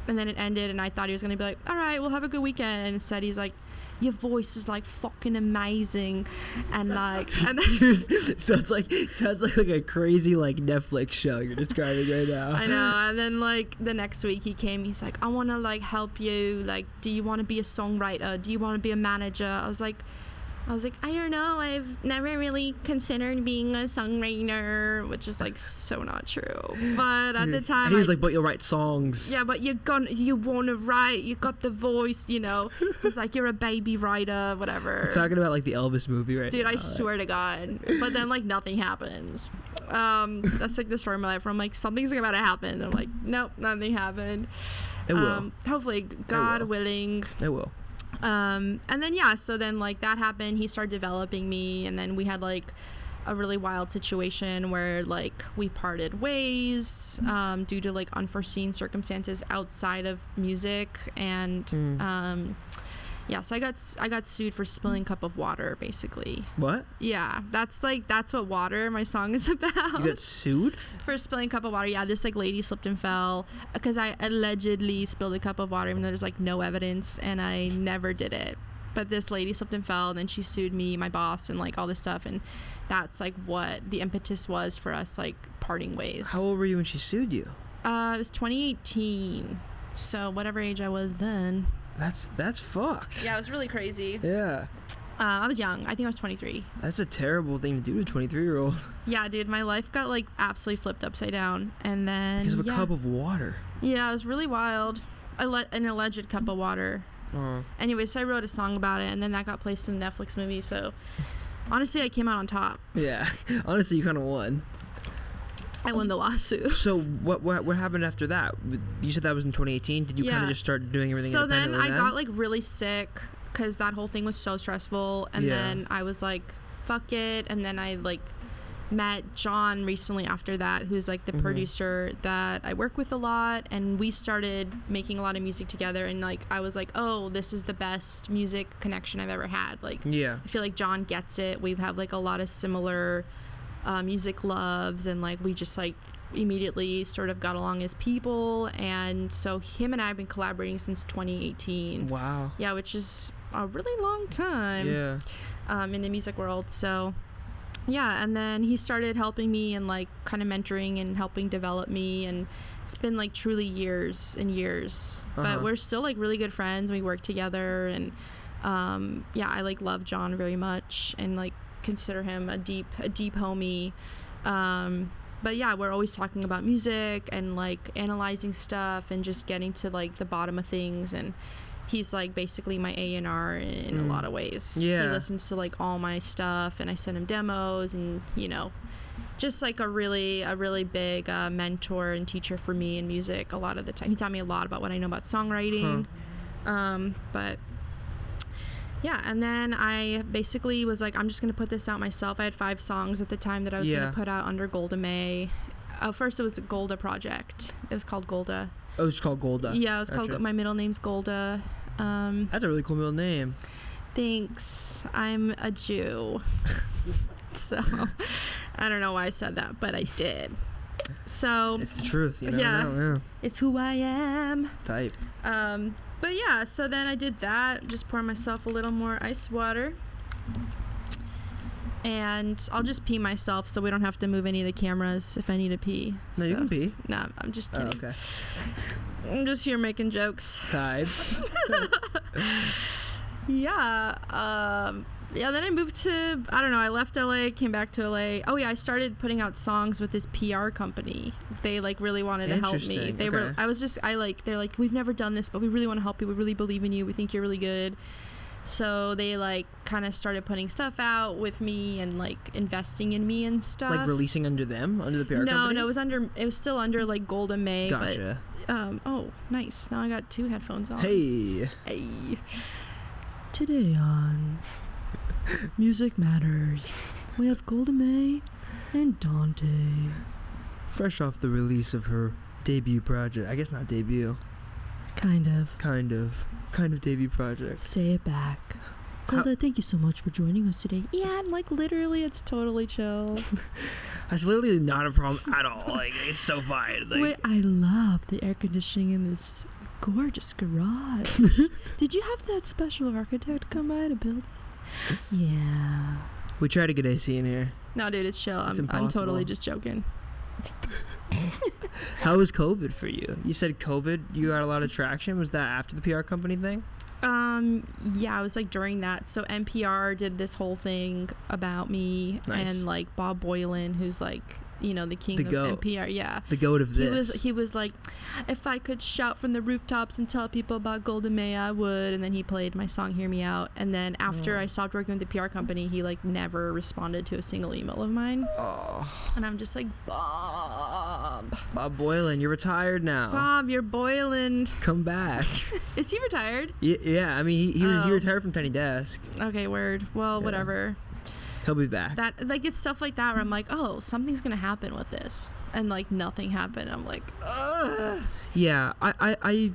And then it ended, and I thought he was going to be like, all right, we'll have a good weekend. And instead he's like, your voice is like fucking amazing. And like, and then sounds like a crazy like Netflix show you're describing right now. I know. And then like the next week he came, he's like, I want to like help you. Like, do you want to be a songwriter? Do you want to be a manager? I was like, I don't know. I've never really considered being a songwriter, which is like so not true. But at the time, and he was like, "But you'll write songs." Yeah, but you want to write. You got the voice, He's like, "You're a baby writer, whatever." We're talking about like the Elvis movie, right? Dude, now. I swear to God. But then like nothing happens. That's like the story of my life where I'm like, something's about to happen. I'm like, nope, nothing happened. It will. Hopefully, God willing. It will. And then so then like that happened. He started developing me, and then we had like a really wild situation where like we parted ways due to like unforeseen circumstances outside of music, and so I got sued for spilling a cup of water, basically. What? Yeah, that's what Water, my song, is about. You got sued for spilling a cup of water. Yeah, this like lady slipped and fell because I allegedly spilled a cup of water, even though there's like no evidence, and I never did it. But this lady slipped and fell, and then she sued me, my boss, and like all this stuff, and that's like what the impetus was for us like parting ways. How old were you when she sued you? It was 2018, so whatever age I was then. That's fucked. Yeah, it was really crazy. Yeah. I was young. I think I was 23. That's a terrible thing to do to a 23-year-old. Yeah, dude, my life got like absolutely flipped upside down, and then because of a cup of water. Yeah, it was really wild. An alleged cup of water. Anyway, so I wrote a song about it, and then that got placed in the Netflix movie. So honestly, I came out on top. Yeah, honestly, you kind of won. I won the lawsuit. So what happened after that? You said that was in 2018. Did you kind of just start doing everything independently? So then I got like really sick because that whole thing was so stressful, and then I was like, fuck it, and then I like met John recently after that, who's like the producer that I work with a lot, and we started making a lot of music together, and like I was like, oh, this is the best music connection I've ever had. Like, I feel like John gets it. We have like a lot of similar music loves, and like we just like immediately sort of got along as people, and so him and I have been collaborating since 2018. Wow. Yeah, which is a really long time in the music world. So yeah, and then he started helping me and like kind of mentoring and helping develop me, and it's been like truly years and years, but we're still like really good friends. We work together, and I like love John very much and like consider him a deep homie. But yeah, we're always talking about music and like analyzing stuff and just getting to like the bottom of things, and he's like basically my A&R in a lot of ways. He listens to like all my stuff, and I send him demos, and you know, just like a really big mentor and teacher for me in music. A lot of the time he taught me a lot about what I know about songwriting. But yeah, and then I basically was like, I'm just going to put this out myself. I had 5 songs at the time that I was going to put out under Golda May. First, it was a Golda project. It was called Golda. Oh, it was called Golda. Yeah, it was called, my middle name's Golda. That's a really cool middle name. Thanks. I'm a Jew. So, I don't know why I said that, but I did. So it's the truth, you know? It's who I am. Type. But yeah, so then I did that, just pour myself a little more ice water, and I'll just pee myself so we don't have to move any of the cameras if I need to pee. No, you can pee. No, I'm just kidding. Oh, okay. I'm just here making jokes. Type. Yeah, then I moved to, I don't know, I left LA, came back to LA. Oh yeah, I started putting out songs with this PR company. They like really wanted to help me. They're like, we've never done this, but we really want to help you. We really believe in you. We think you're really good. So they like kind of started putting stuff out with me and like investing in me and stuff. Like releasing under them, under the PR company? No, it was still under like Golda May. Gotcha. But, oh, nice. Now I got 2 headphones on. Hey. Today on Music Matters, we have Golda May and Dante. Fresh off the release of her debut project. I guess not debut. Kind of debut project. Say it back. Golda, thank you so much for joining us today. Yeah, like literally, it's totally chill. That's literally not a problem at all. Like, it's so fine. Like, wait, I love the air conditioning in this gorgeous garage. Did you have that special architect come by to build it? Yeah. We try to get AC in here. No, dude, it's chill. I'm totally just joking. How was COVID for you? You said COVID, you got a lot of traction. Was that after the PR company thing? Yeah, it was like during that. So NPR did this whole thing about me. Nice. And like Bob Boylan, who's like, you know, the king of NPR. Yeah, the goat of this. He was like, if I could shout from the rooftops and tell people about Golda May, I would. And then he played my song "Hear Me Out." And then after I stopped working with the PR company, he like never responded to a single email of mine. Oh. And I'm just like, Bob Boylan, you're retired now. Bob, you're boiling. Come back. Is he retired? Yeah. I mean, he retired from Tiny Desk. Okay, word. Well, whatever. He'll be back. That, like, it's stuff like that where I'm like, oh, something's gonna happen with this, and like nothing happened. I'm like, ugh. Yeah, I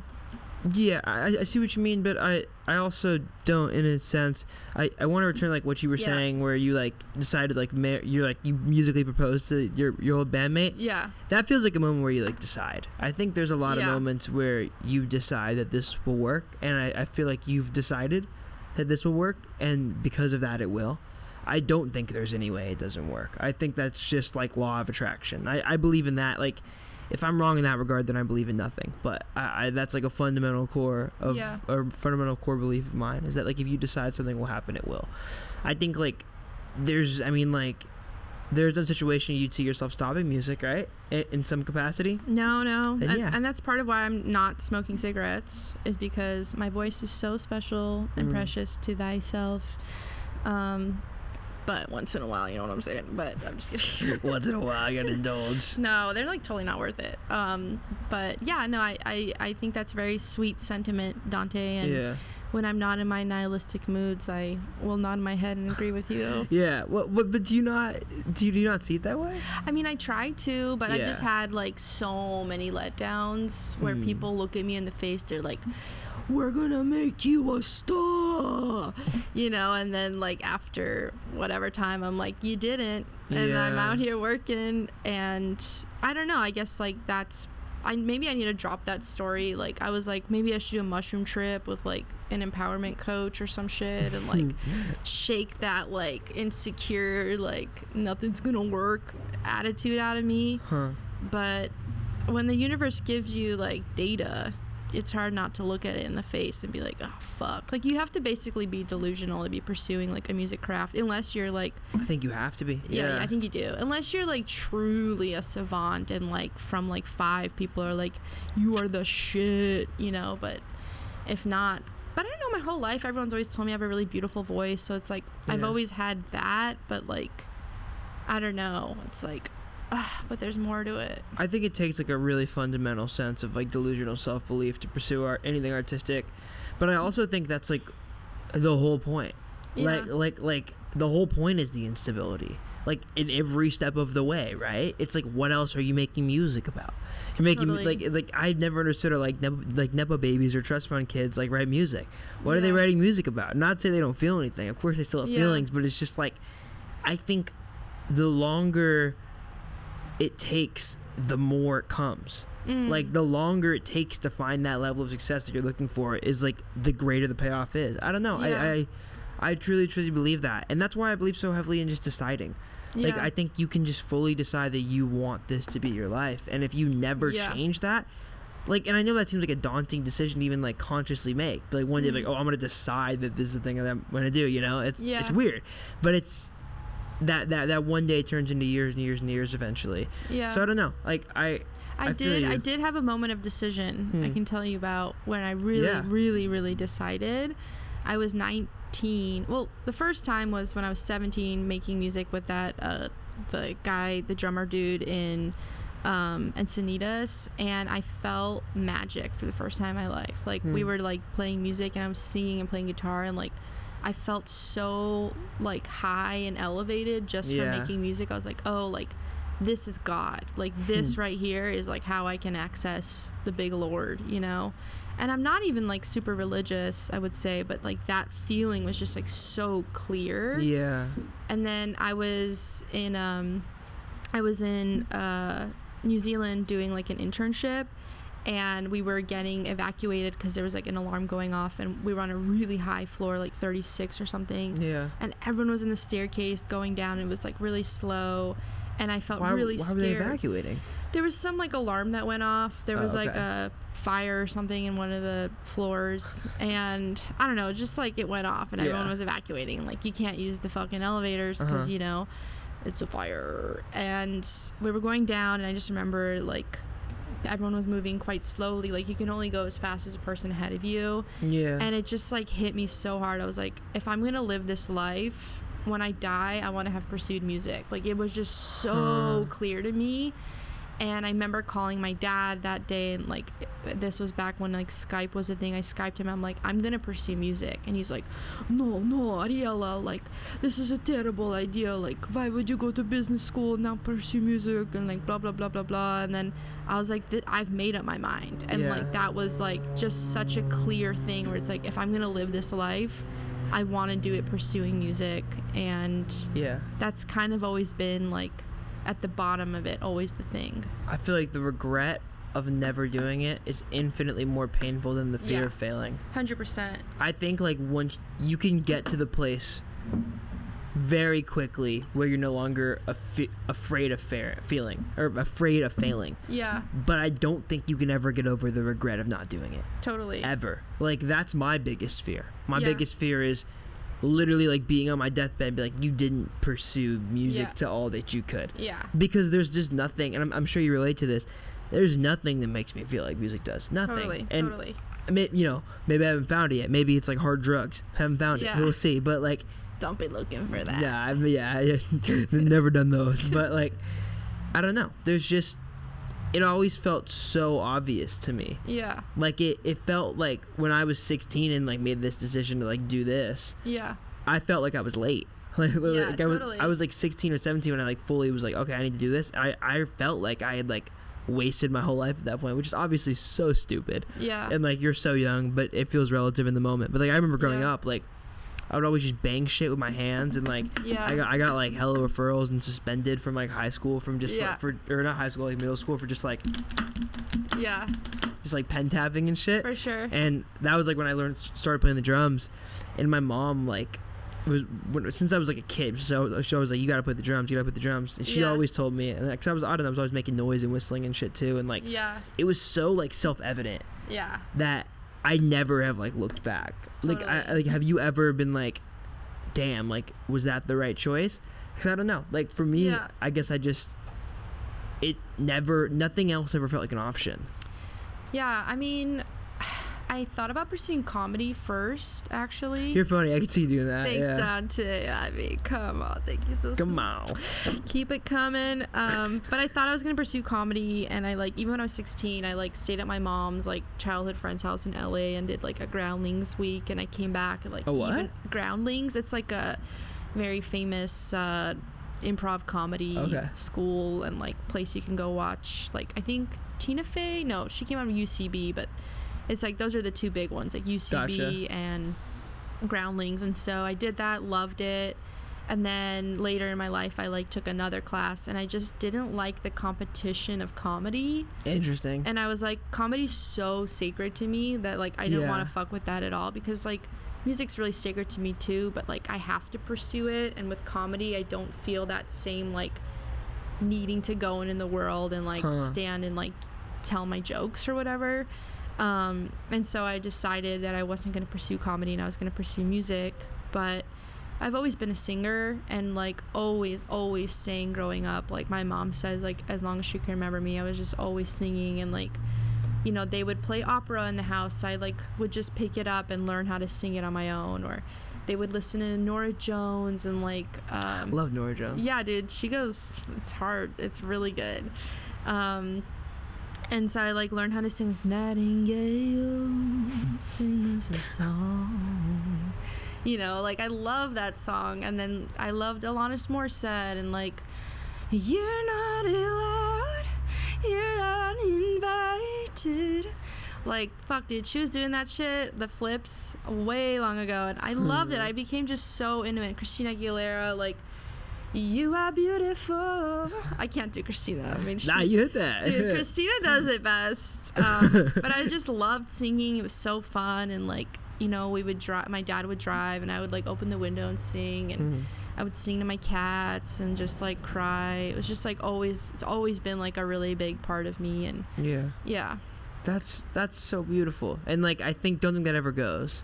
see what you mean, but I also don't, in a sense. I want to return like what you were saying, where you like decided like you musically proposed to your old bandmate. Yeah. That feels like a moment where you like decide. I think there's a lot of moments where you decide that this will work, and I feel like you've decided that this will work, and because of that it will. I don't think there's any way it doesn't work. I think that's just like law of attraction. I believe in that. Like, if I'm wrong in that regard, then I believe in nothing. But that's like a fundamental core of or fundamental core belief of mine, is that like if you decide something will happen, it will. I think like there's no situation you'd see yourself stopping music, right? In some capacity. No. And that's part of why I'm not smoking cigarettes, is because my voice is so special and precious to thyself. But once in a while, you know what I'm saying? But I'm just kidding. Once in a while, I gotta indulge. No, they're like totally not worth it. But yeah, no, I think that's very sweet sentiment, Dante. And when I'm not in my nihilistic moods, I will nod my head and agree with you. Yeah. Well, but do you not see it that way? I mean, I try to, but I've just had like so many letdowns where people look at me in the face. They're like, we're gonna make you a star, you know, and then like after whatever time I'm like, you didn't, and I'm out here working, and I don't know, I guess like maybe I need to drop that story. Like I was like, maybe I should do a mushroom trip with like an empowerment coach or some shit, and like shake that like insecure, like nothing's gonna work attitude out of me. But when the universe gives you like data, it's hard not to look at it in the face and be like, oh fuck. Like you have to basically be delusional to be pursuing like a music craft, unless you're like, I think you have to be. Yeah, I think you do. Unless you're like truly a savant, and like from like 5 people are like, you are the shit, you know. But if not, but I don't know, my whole life everyone's always told me I have a really beautiful voice, so it's like I've always had that, but like I don't know, it's like but there's more to it. I think it takes like a really fundamental sense of like delusional self-belief to pursue anything artistic, but I also think that's like the whole point. Like the whole point is the instability, like in every step of the way, right? It's like, what else are you making music about? You're making like I've never understood, or like nepo babies or trust fund kids like write music. What are they writing music about? Not to say they don't feel anything, of course they still have feelings, but it's just like, I think the longer it takes, the more it comes. Like the longer it takes to find that level of success that you're looking for is like the greater the payoff is. I don't know. I truly believe that, and that's why I believe so heavily in just deciding. Like I think you can just fully decide that you want this to be your life, and if you never change that, like, and I know that seems like a daunting decision to even like consciously make, but like one day like, oh, I'm gonna decide that this is the thing that I'm gonna do, you know. It's weird, but it's that one day turns into years and years and years eventually. So I don't know, like I did have a moment of decision I can tell you about, when I really decided. I was 19. Well, the first time was when I was 17, making music with that the drummer dude in Encinitas, and I felt magic for the first time in my life. Like we were like playing music, and I was singing and playing guitar, and like I felt so like high and elevated just from making music. I was like, oh, like this is God. Like this right here is like how I can access the big Lord, you know? And I'm not even like super religious, I would say, but like that feeling was just like so clear. Yeah. And then I was in New Zealand doing like an internship, and we were getting evacuated because there was like an alarm going off, and we were on a really high floor, like 36 or something. Yeah. And everyone was in the staircase going down, and it was like really slow, and I felt really scared. Why were they evacuating? There was some like alarm that went off. There was like a fire or something in one of the floors, and I don't know, just like it went off, and everyone was evacuating. Like you can't use the fucking elevators because you know it's a fire. And we were going down, and I just remember like everyone was moving quite slowly. Like you can only go as fast as a person ahead of you. Yeah. And it just like hit me so hard. I was like, if I'm gonna live this life, when I die, I want to have pursued music. Like it was just so clear to me. And I remember calling my dad that day, and like this was back when like Skype was a thing. I Skyped him. I'm like, I'm gonna pursue music, and he's like, no, Ariella, like this is a terrible idea. Like, why would you go to business school and now pursue music and like blah blah blah blah blah. And then I was like, I've made up my mind, and like that was like just such a clear thing where it's like, if I'm gonna live this life, I want to do it pursuing music. And that's kind of always been like at the bottom of it, always the thing. I feel like the regret of never doing it is infinitely more painful than the fear of failing. 100%. I think like once you can get to the place very quickly where you're no longer afraid of failing. Yeah. But I don't think you can ever get over the regret of not doing it. Totally. Ever. Like that's my biggest fear. My biggest fear is literally like being on my deathbed and be like, you didn't pursue music to all that you could. Yeah. Because there's just nothing, and I'm sure you relate to this, there's nothing that makes me feel like music does. Nothing. Totally. You know, maybe I haven't found it yet. Maybe it's like hard drugs. Haven't found it. We'll see. But like, don't be looking for that. I've never done those. But like, I don't know. There's just, it always felt so obvious to me. Yeah. Like it felt like when I was 16 and like made this decision to like do this. Yeah. I felt like I was late. Totally. I was like 16 or 17 when I like fully was like, okay, I need to do this. I felt like I had like wasted my whole life at that point, which is obviously so stupid. Yeah. And like you're so young, but it feels relative in the moment. But like I remember growing up, like I would always just bang shit with my hands, and like I got like hella referrals and suspended from like high school from just like, or not high school, like middle school for just like just like pen tapping and shit. For sure. And that was like when I started playing the drums, and my mom like since I was like a kid, so she was like, you gotta play the drums, and she always told me, and because I was always making noise and whistling and shit too, and like it was so like self-evident that I never have like looked back. Totally. Like have you ever been like, damn, like was that the right choice? Because I don't know, like for me, I guess nothing else ever felt like an option. Yeah, I mean, I thought about pursuing comedy first, actually. You're funny. I can see you doing that. Thanks, Dante. I mean, come on. Thank you so much. Come on. Keep it coming. But I thought I was going to pursue comedy, and I like, even when I was 16, I like stayed at my mom's like childhood friend's house in LA and did like a Groundlings week, and I came back and like even Groundlings. It's like a very famous improv comedy school and like place you can go watch. Like I think Tina Fey, no, she came out of UCB, but it's like those are the two big ones, like UCB and Groundlings. And so I did that, loved it. And then later in my life, I like took another class, and I just didn't like the competition of comedy. Interesting. And I was like, comedy's so sacred to me that like I didn't want to fuck with that at all, because like music's really sacred to me too, but like I have to pursue it. And with comedy, I don't feel that same like needing to go in the world and like stand and like tell my jokes or whatever. And so I decided that I wasn't going to pursue comedy and I was going to pursue music. But I've always been a singer, and like always sang growing up. Like my mom says, like as long as she can remember me, I was just always singing. And like, you know, they would play opera in the house, I like would just pick it up and learn how to sing it on my own. Or they would listen to Norah Jones and like I love Norah Jones. Yeah, dude, she goes, it's hard, it's really good. And so I like learned how to sing Nightingale sings a song. You know, like I love that song. And then I loved Alanis Morissette and like, you're not allowed, you're uninvited. Like, fuck, dude, she was doing that shit, the flips, way long ago. And I loved it. I became just so into it. Christina Aguilera, like, you are beautiful. I can't do Christina. I mean, you hit that. Dude, Christina does it best. But I just loved singing. It was so fun. And like, you know, we would drive. My dad would drive, and I would like open the window and sing, and I would sing to my cats and just like cry. It was just like it's always been like a really big part of me. And yeah. That's so beautiful. And like don't think that ever goes.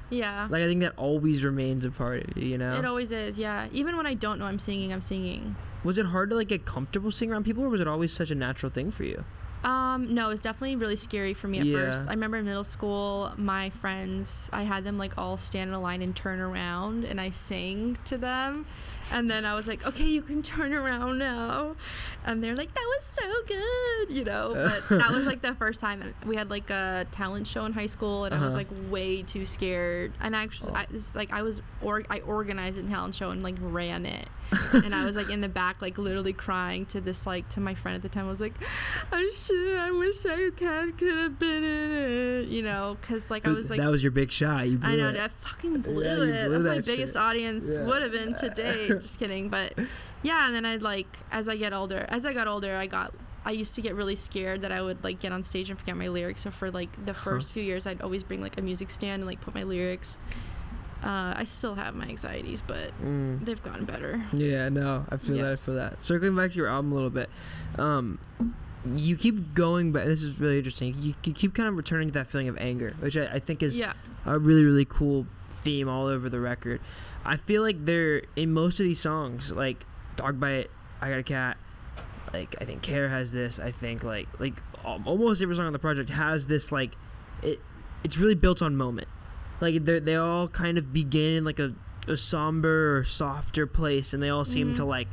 Yeah. Like I think that always remains a part of you, you know? It always is, yeah. Even when I don't know I'm singing. Was it hard to like get comfortable singing around people, or was it always such a natural thing for you? No, it was definitely really scary for me at first. I remember in middle school, my friends, I had them like all stand in a line and turn around, and I sang to them, and then I was like, okay, you can turn around now, and they're like, that was so good, you know. But that was like the first time, and we had like a talent show in high school, and I was like way too scared, and I organized a talent show and like ran it. And I was like in the back, like literally crying to this, like to my friend at the time. I was like, I wish I could have been in it, you know, because like I was like, that was your big shot. You blew I know, it. I fucking blew it. That's my biggest audience would have been to date. Just kidding, but yeah. And then I'd like, as I got older, I used to get really scared that I would like get on stage and forget my lyrics. So for like the first few years, I'd always bring like a music stand and like put my lyrics. I still have my anxieties, but they've gotten better. Yeah, no, I feel that. Circling back to your album a little bit, you keep going back. This is really interesting. You keep kind of returning to that feeling of anger, which I think is a really, really cool theme all over the record. I feel like they're in most of these songs, like Dog Bite, I Got a Cat, like I think Care has this. I think like almost every song on the project has this, like it's really built on moment. Like they all kind of begin in like a somber or softer place, and they all seem to like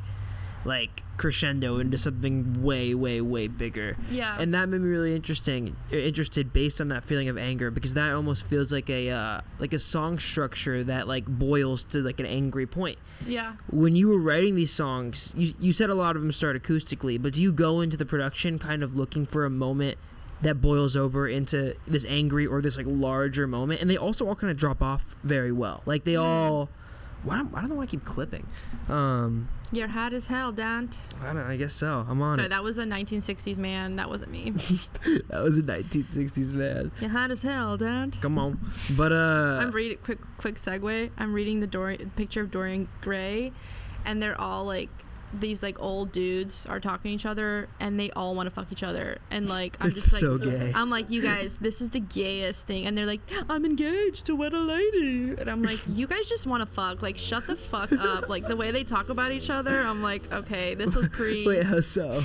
crescendo into something way, way, way bigger. Yeah. And that made me really interested based on that feeling of anger, because that almost feels like a song structure that like boils to like an angry point. Yeah. When you were writing these songs, you said a lot of them start acoustically, but do you go into the production kind of looking for a moment that boils over into this angry or this like larger moment? And they also all kind of drop off very well. Like they all, I don't know why I keep clipping. You're hot as hell, Dante. I guess so. I'm on it. Sorry, that was a 1960s man. That wasn't me. That was a 1960s man. You're hot as hell, Dante. Come on. But I'm reading quick segue. I'm reading the picture of Dorian Gray, and they're all like, these like old dudes are talking to each other, and they all want to fuck each other, and like I'm just like, so gay. I'm like, you guys, this is the gayest thing, and they're like, I'm engaged to wed a lady, and I'm like, you guys just want to fuck, like shut the fuck up. Like the way they talk about each other, I'm like, okay, this was Wait, how so?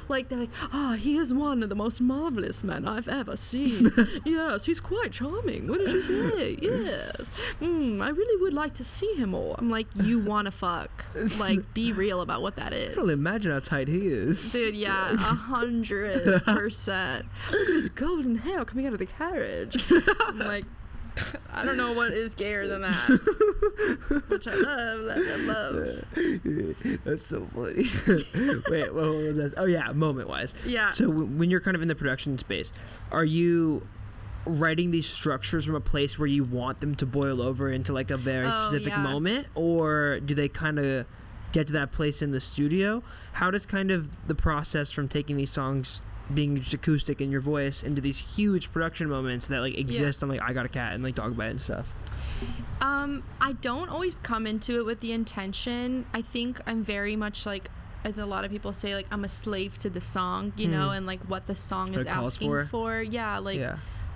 Like they're like, he is one of the most marvelous men I've ever seen. Yes, he's quite charming. What did you say? Yes. I really would like to see him more. I'm like, you want to fuck? Like, be real about what that is. I can only imagine how tight he is. Dude, yeah, 100%. Look at his golden hair coming out of the carriage. I'm like, I don't know what is gayer than that. Which I love. That's so funny. Wait, what was that? Oh yeah, moment-wise. Yeah. So when you're kind of in the production space, are you writing these structures from a place where you want them to boil over into like a very specific moment, or do they kind of get to that place in the studio? How does kind of the process from taking these songs, being just acoustic in your voice, into these huge production moments that like exist on like I Got a Cat and like Dog Bite and stuff? I don't always come into it with the intention. I think I'm very much like, as a lot of people say, like I'm a slave to the song, you know, and like what the song is asking for. Yeah, like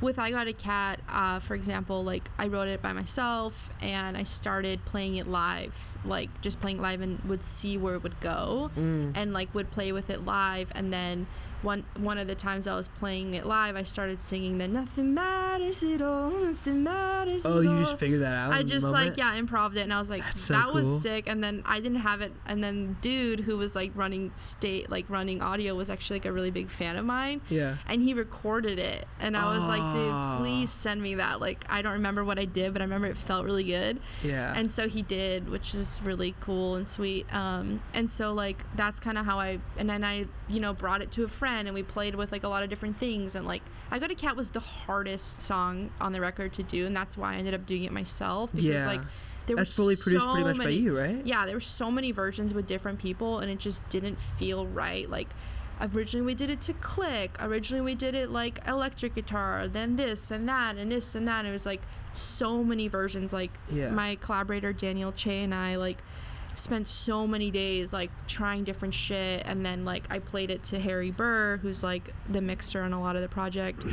with I Got a Cat, for example, like I wrote it by myself, and I started playing it live, like just playing live, and would see where it would go, and like would play with it live, and then one of the times I was playing it live, I started singing the nothing matters at all, nothing matters at all. Oh, you just figured that out? I just like, improv'd it, and I was like, that was sick. And then I didn't have it, and then dude who was like running audio was actually like a really big fan of mine. Yeah. And he recorded it, and I was like, dude, please send me that. Like, I don't remember what I did, but I remember it felt really good. Yeah. And so he did, which is really cool and sweet. And so like that's kind of how I brought it to a friend, and we played with like a lot of different things, and like I Got a Cat was the hardest song on the record to do, and that's why I ended up doing it myself, because like that's fully produced pretty much by you, right? Yeah, there were so many versions with different people, and it just didn't feel right. Like originally we did it to click, originally we did it like electric guitar, then this and that and this and that, and it was like so many versions. Like my collaborator Daniel Che and I like spent so many days like trying different shit, and then like I played it to Harry Burr, who's like the mixer on a lot of the project,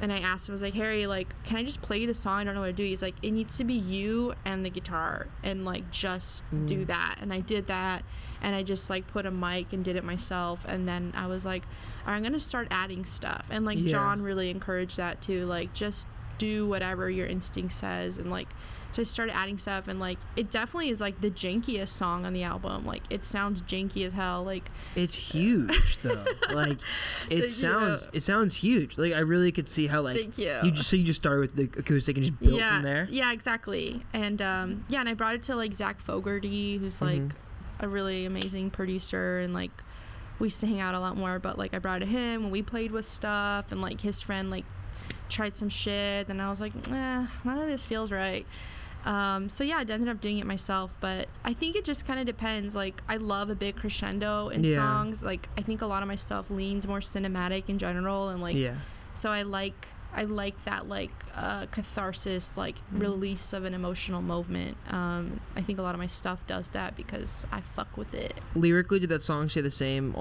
and I asked him, I was like, Harry, like, can I just play the song? I don't know what to do. He's like, it needs to be you and the guitar, and like just do that. And I did that, and I just like put a mic and did it myself. And then I was like, all right, I'm gonna start adding stuff. And like John really encouraged that too, like just do whatever your instinct says. And like, so I started adding stuff, and like it definitely is like the jankiest song on the album. Like it sounds janky as hell. Like it's huge though. Like it sounds huge. Like I really could see how like you just started with the acoustic and just built from there. Yeah, exactly. And and I brought it to like Zach Fogarty, who's like a really amazing producer, and like we used to hang out a lot more. But like I brought it to him when we played with stuff, and like his friend like tried some shit, and I was like, none of this feels right. So yeah, I ended up doing it myself, but I think it just kind of depends. Like I love a big crescendo in songs. Like I think a lot of my stuff leans more cinematic in general, and like so I like that like catharsis, like release of an emotional moment. I think a lot of my stuff does that because I fuck with it. Lyrically, did that song stay the same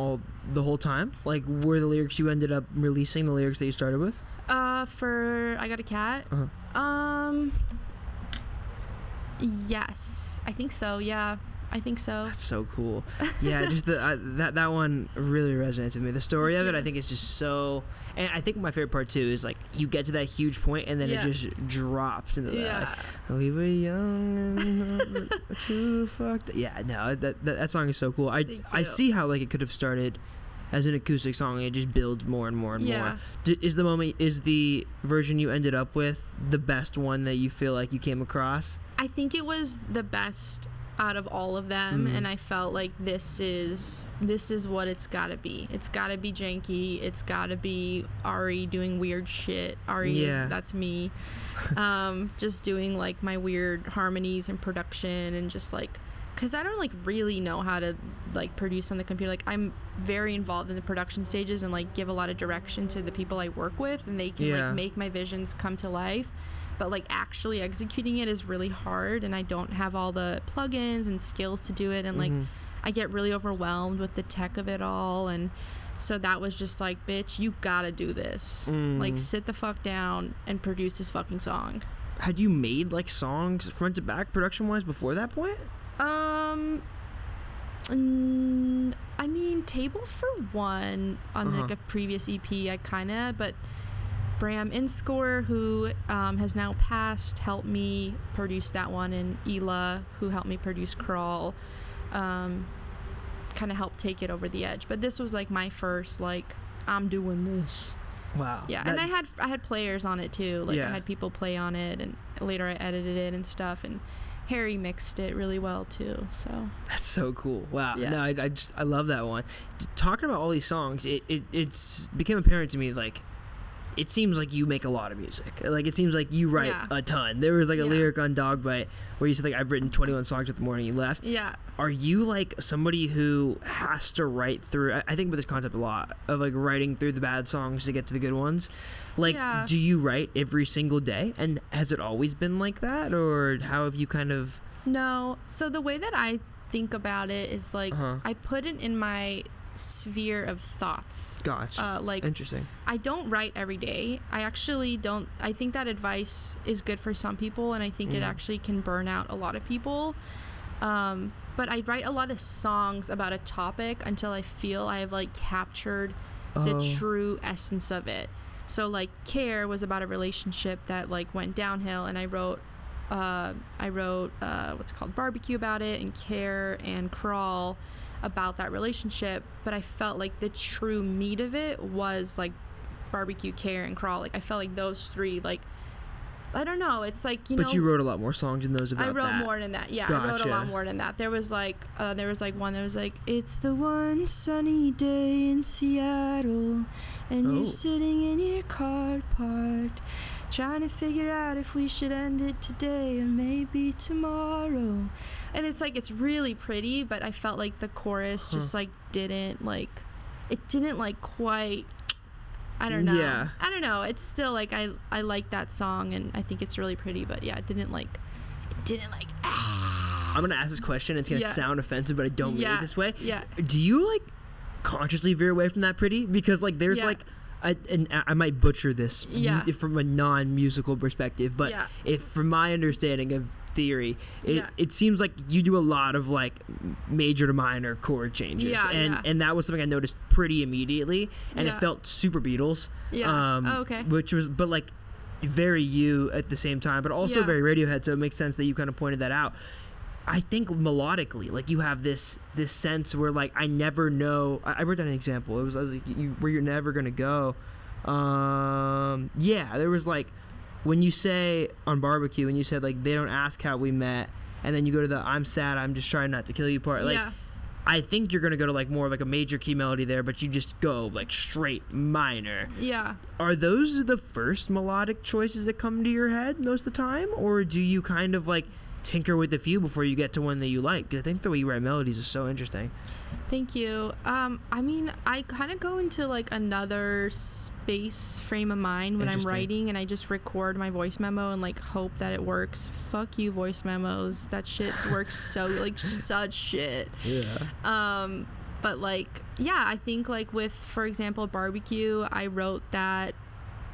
the whole time? Like were the lyrics you ended up releasing the lyrics that you started with? For I Got a Cat? Yes, I think so. Yeah, I think so. That's so cool. Yeah, just that one really resonates with me. The story of it, I think, is just so. And I think my favorite part too is like you get to that huge point and then it just drops into that. Like, we were young and too fucked. Yeah, no, that song is so cool. I see how like it could have started as an acoustic song, and it just builds more and more and more. Is the version you ended up with the best one that you feel like you came across? I think it was the best out of all of them, and I felt like this is what it's gotta be. It's gotta be janky. It's gotta be Ari doing weird shit. That's me. Just doing like my weird harmonies and production, and just like, because I don't like really know how to like produce on the computer. Like I'm very involved in the production stages and like give a lot of direction to the people I work with, and they can like make my visions come to life. But like actually executing it is really hard, and I don't have all the plugins and skills to do it, and like I get really overwhelmed with the tech of it all. And so that was just like, bitch, you gotta do this. Like sit the fuck down and produce this fucking song. Had you made like songs front to back production wise before that point? I mean, Table for One on like a previous EP, I kinda, but Bram Inscore, who has now passed, helped me produce that one, and Ela, who helped me produce Crawl, kind of helped take it over the edge. But this was like my first, like, I'm doing this. Wow. Yeah, and I had players on it too. Like I had people play on it, and later I edited it and stuff, and Harry mixed it really well too. So that's so cool. Wow. Yeah. No, I love that one. Talking about all these songs, it's became apparent to me like it seems like you make a lot of music. Like it seems like you write a ton. There was like a lyric on Dog Bite where you said like I've written 21 songs with the morning you left. Yeah. Are you like somebody who has to write through? I think about this concept a lot of like writing through the bad songs to get to the good ones. Like, do you write every single day? And has it always been like that, or how have you kind of? No. So the way that I think about it is like I put it in my sphere of thoughts. Gotcha. Like interesting. I don't write every day. I actually don't. I think that advice is good for some people, and I think it actually can burn out a lot of people. But I write a lot of songs about a topic until I feel I have like captured the true essence of it. So like Care was about a relationship that like went downhill, and I wrote what's called Barbecue about it, and Care and Crawl about that relationship. But I felt like the true meat of it was like Barbecue, Care, and Crawl. Like I felt like those three, like I don't know, it's like, you know. But you wrote a lot more songs in those about that. I wrote more than that. Yeah, Gotcha. I wrote a lot more than that. There was like one that was like, it's the one sunny day in Seattle, and you're sitting in your car parked, trying to figure out if we should end it today or maybe tomorrow. And it's like, it's really pretty, but I felt like the chorus just like didn't quite, I don't know. Yeah. I don't know. It's still like I like that song, and I think it's really pretty, but yeah, it didn't like I'm gonna ask this question. It's gonna sound offensive, but I don't mean it this way. Yeah. Do you like consciously veer away from that pretty? Because like there's like I might butcher this from a non-musical perspective, but if from my understanding of theory, it seems like you do a lot of like major to minor chord changes, and that was something I noticed pretty immediately, and it felt super Beatles, which was but like very you at the same time, but also very Radiohead, so it makes sense that you kind of pointed that out. I think melodically, like you have this sense where like I never know. I wrote down an example. I was like, where you're never gonna go. There was like when you say on Barbecue, when you said like they don't ask how we met, and then you go to the I'm sad, I'm just trying not to kill you part. Like I think you're gonna go to like more of like a major key melody there, but you just go like straight minor. Yeah. Are those the first melodic choices that come to your head most of the time, or do you kind of like tinker with a few before you get to one that you like? Because I think the way you write melodies is so interesting. Thank you. I mean, I kind of go into like another space frame of mind when I'm writing, and I just record my voice memo and like hope that it works. Fuck you, voice memos. That shit works so like such shit. Yeah. But like, yeah, I think like with, for example, Barbecue, I wrote that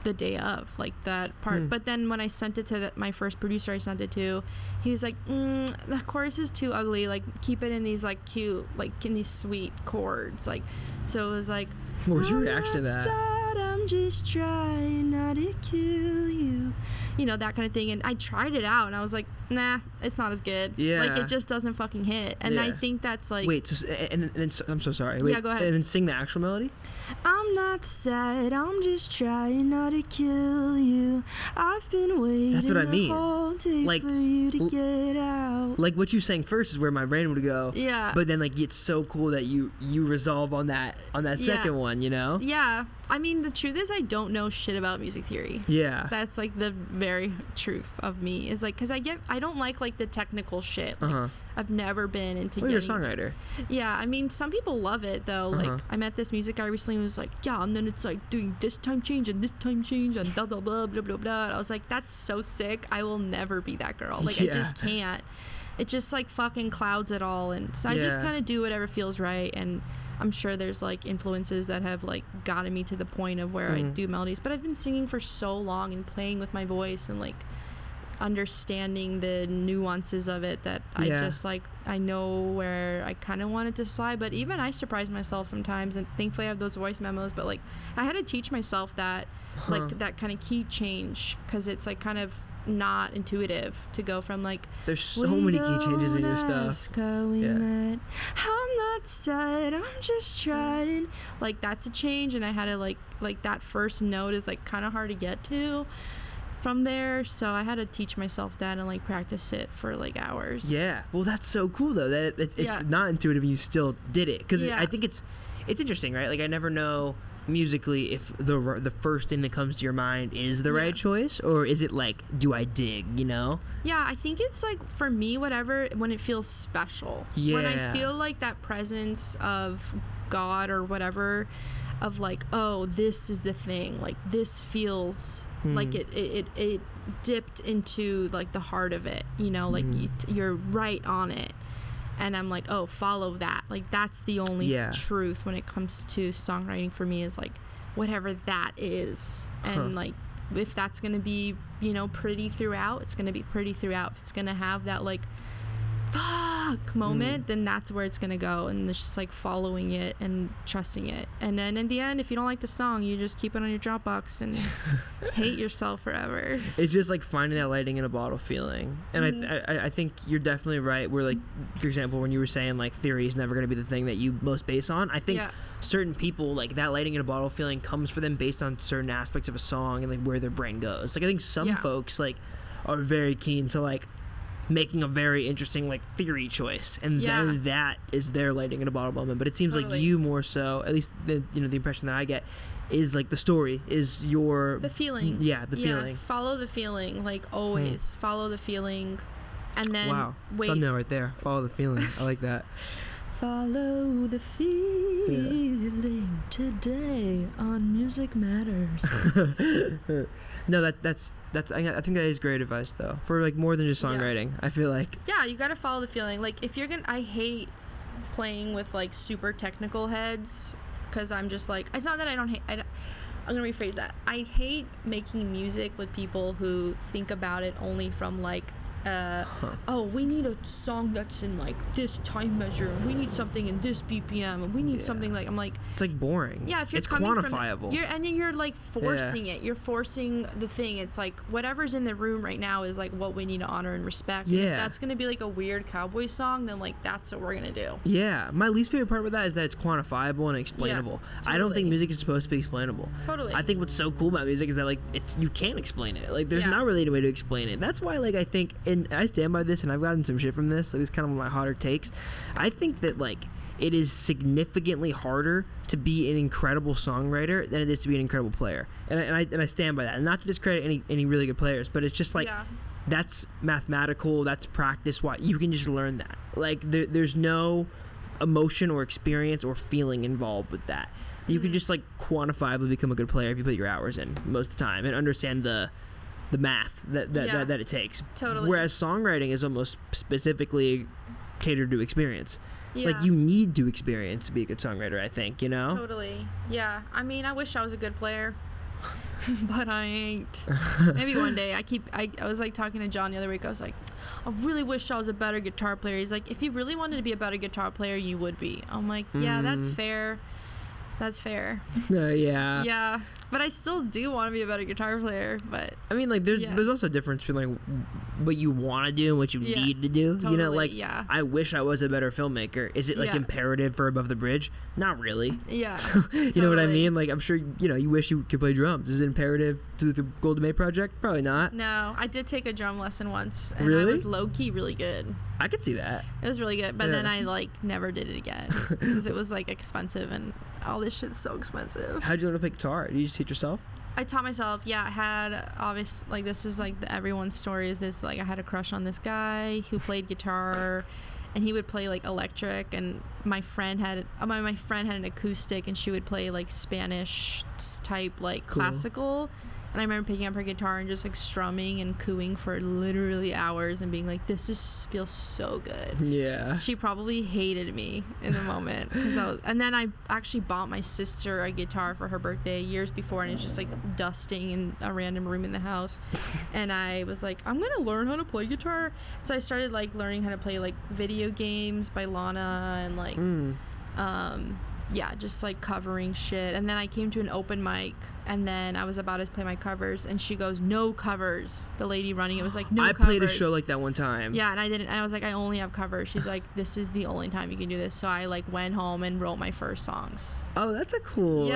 the day of, like that part, but then when I sent it to my first producer I sent it to, he was like, the chorus is too ugly, like keep it in these like cute, like in these sweet chords, like, so it was like, what was your reaction to that? Sad, I'm just trying not to kill you, you know, that kind of thing. And I tried it out and I was like, nah, it's not as good. Like it just doesn't fucking hit. And I think that's like, wait, so I'm so sorry, wait, go ahead and then sing the actual melody. I'm not sad, I'm just trying not to kill you. I've been waiting That's what I mean. the whole day like, for you to get out. Like what you sang first is where my brain would go. Yeah. But then like it's so cool that you resolve on that second one, you know? Yeah. I mean, the truth is I don't know shit about music theory. Yeah. That's like the very truth of me, is like, because I don't like the technical shit. Like, I've never been into you're a songwriter. Yeah, I mean, some people love it though. Like I met this music guy recently who was like, yeah, and then it's like doing this time change and this time change and blah blah blah blah blah blah. And I was like, that's so sick. I will never be that girl. Like I just can't. It just like fucking clouds it all, and so I just kind of do whatever feels right. And I'm sure there's like influences that have like gotten me to the point of where I do melodies, but I've been singing for so long and playing with my voice and like understanding the nuances of it that I just like, I know where I kind of want it to slide. But even I surprise myself sometimes, and thankfully I have those voice memos, but like I had to teach myself that like that kind of key change, because it's like kind of not intuitive to go from like, there's so many key changes in your stuff. Met. I'm not sad, I'm just trying, like that's a change, and I had to like that first note is like kind of hard to get to from there, so I had to teach myself that and like practice it for like hours. Yeah, well that's so cool though that it's not intuitive and you still did it, because I think it's interesting, right? Like I never know musically if the first thing that comes to your mind is the right choice, or is it like, do I dig, you know? Yeah, I think it's like, for me, whatever, when it feels special, when I feel like that presence of God or whatever, of like, oh, this is the thing, like this feels like it dipped into like the heart of it, you know, like you're right on it. And I'm like, oh, follow that. Like, that's the only truth when it comes to songwriting for me, is like, whatever that is. And like, if that's going to be, you know, pretty throughout, it's going to be pretty throughout. If it's going to have that like, fuck moment, then that's where it's going to go. And it's just like following it and trusting it. And then in the end, if you don't like the song, you just keep it on your Dropbox and hate yourself forever. It's just like finding that lightning in a bottle feeling. And I think you're definitely right. Where like, for example, when you were saying like theory is never going to be the thing that you most base on, I think certain people, like that lightning in a bottle feeling comes for them based on certain aspects of a song and like where their brain goes. Like I think some folks like are very keen to like making a very interesting like theory choice, and then that is their lightning in a bottle moment. But it seems like you more so, at least the impression that I get, is like the story is the feeling. The feeling. Follow the feeling, like always. Follow the feeling, and then wait. Thumbnail right there. Follow the feeling. I like that. Follow the feeling today on Music Matters. No, that's I think that is great advice though, for like more than just songwriting. I feel like you gotta follow the feeling. Like if you're gonna, I hate playing with like super technical heads, because I'm just like, it's not that I don't hate, I'm gonna rephrase that. I hate making music with people who think about it only from like, oh, we need a song that's in like this time measure, and we need something in this BPM, and we need something like, I'm like, it's like boring. Yeah, if you're it's coming quantifiable. And you're like forcing it. You're forcing the thing. It's like whatever's in the room right now is like what we need to honor and respect. Yeah. And if that's gonna be like a weird cowboy song, then like that's what we're gonna do. Yeah, my least favorite part with that is that it's quantifiable and explainable. Yeah, totally. I don't think music is supposed to be explainable. Totally. I think what's so cool about music is that like you can't explain it. Like there's not really any way to explain it. That's why like I think, and I stand by this, and I've gotten some shit from this. Like it's kind of one of my hotter takes. I think that like it is significantly harder to be an incredible songwriter than it is to be an incredible player. And I stand by that. And not to discredit any really good players, but it's just like that's mathematical. That's practice. Why you can just learn that. Like there's no emotion or experience or feeling involved with that. You can just like quantifiably become a good player if you put your hours in most of the time and understand the math that it takes. Totally. Whereas songwriting is almost specifically catered to experience. Yeah. Like you need to experience to be a good songwriter, I think, you know? Totally. Yeah. I mean, I wish I was a good player, but I ain't. Maybe one day. I was like talking to John the other week. I was like, I really wish I was a better guitar player. He's like, if you really wanted to be a better guitar player, you would be. I'm like, yeah, that's fair. That's fair. Yeah. Yeah. But I still do want to be a better guitar player, but I mean, like, there's also a difference between like what you want to do and what you need to do. Totally, you know, like I wish I was a better filmmaker. Is it like imperative for Above the Bridge? Not really. Yeah. You know what I mean? Like, I'm sure you wish you could play drums. Is it imperative to the Golda May project? Probably not. No, I did take a drum lesson once, and really? I was low key really good. I could see that. It was really good, but then I like never did it again because it was like expensive, and all this shit's so expensive. How'd you learn to play guitar? Did you just teach yourself? I taught myself. Yeah, I had like this is like everyone's story is this, like I had a crush on this guy who played guitar, and he would play like electric, and my friend had an acoustic, and she would play like Spanish type like classical. And I remember picking up her guitar and just like strumming and cooing for literally hours and being like, feels so good. Yeah. She probably hated me in the moment. And then I actually bought my sister a guitar for her birthday years before, and it's just like dusting in a random room in the house. And I was like, I'm going to learn how to play guitar. So I started like learning how to play like Video Games by Lana and like, just like covering shit. And then I came to an open mic, and then I was about to play my covers, and she goes, no covers. The lady running it was like, no covers. I played a show like that one time. Yeah, and I didn't, and I was like, I only have covers. She's like, this is the only time you can do this. So I like went home and wrote my first songs. Oh, that's a cool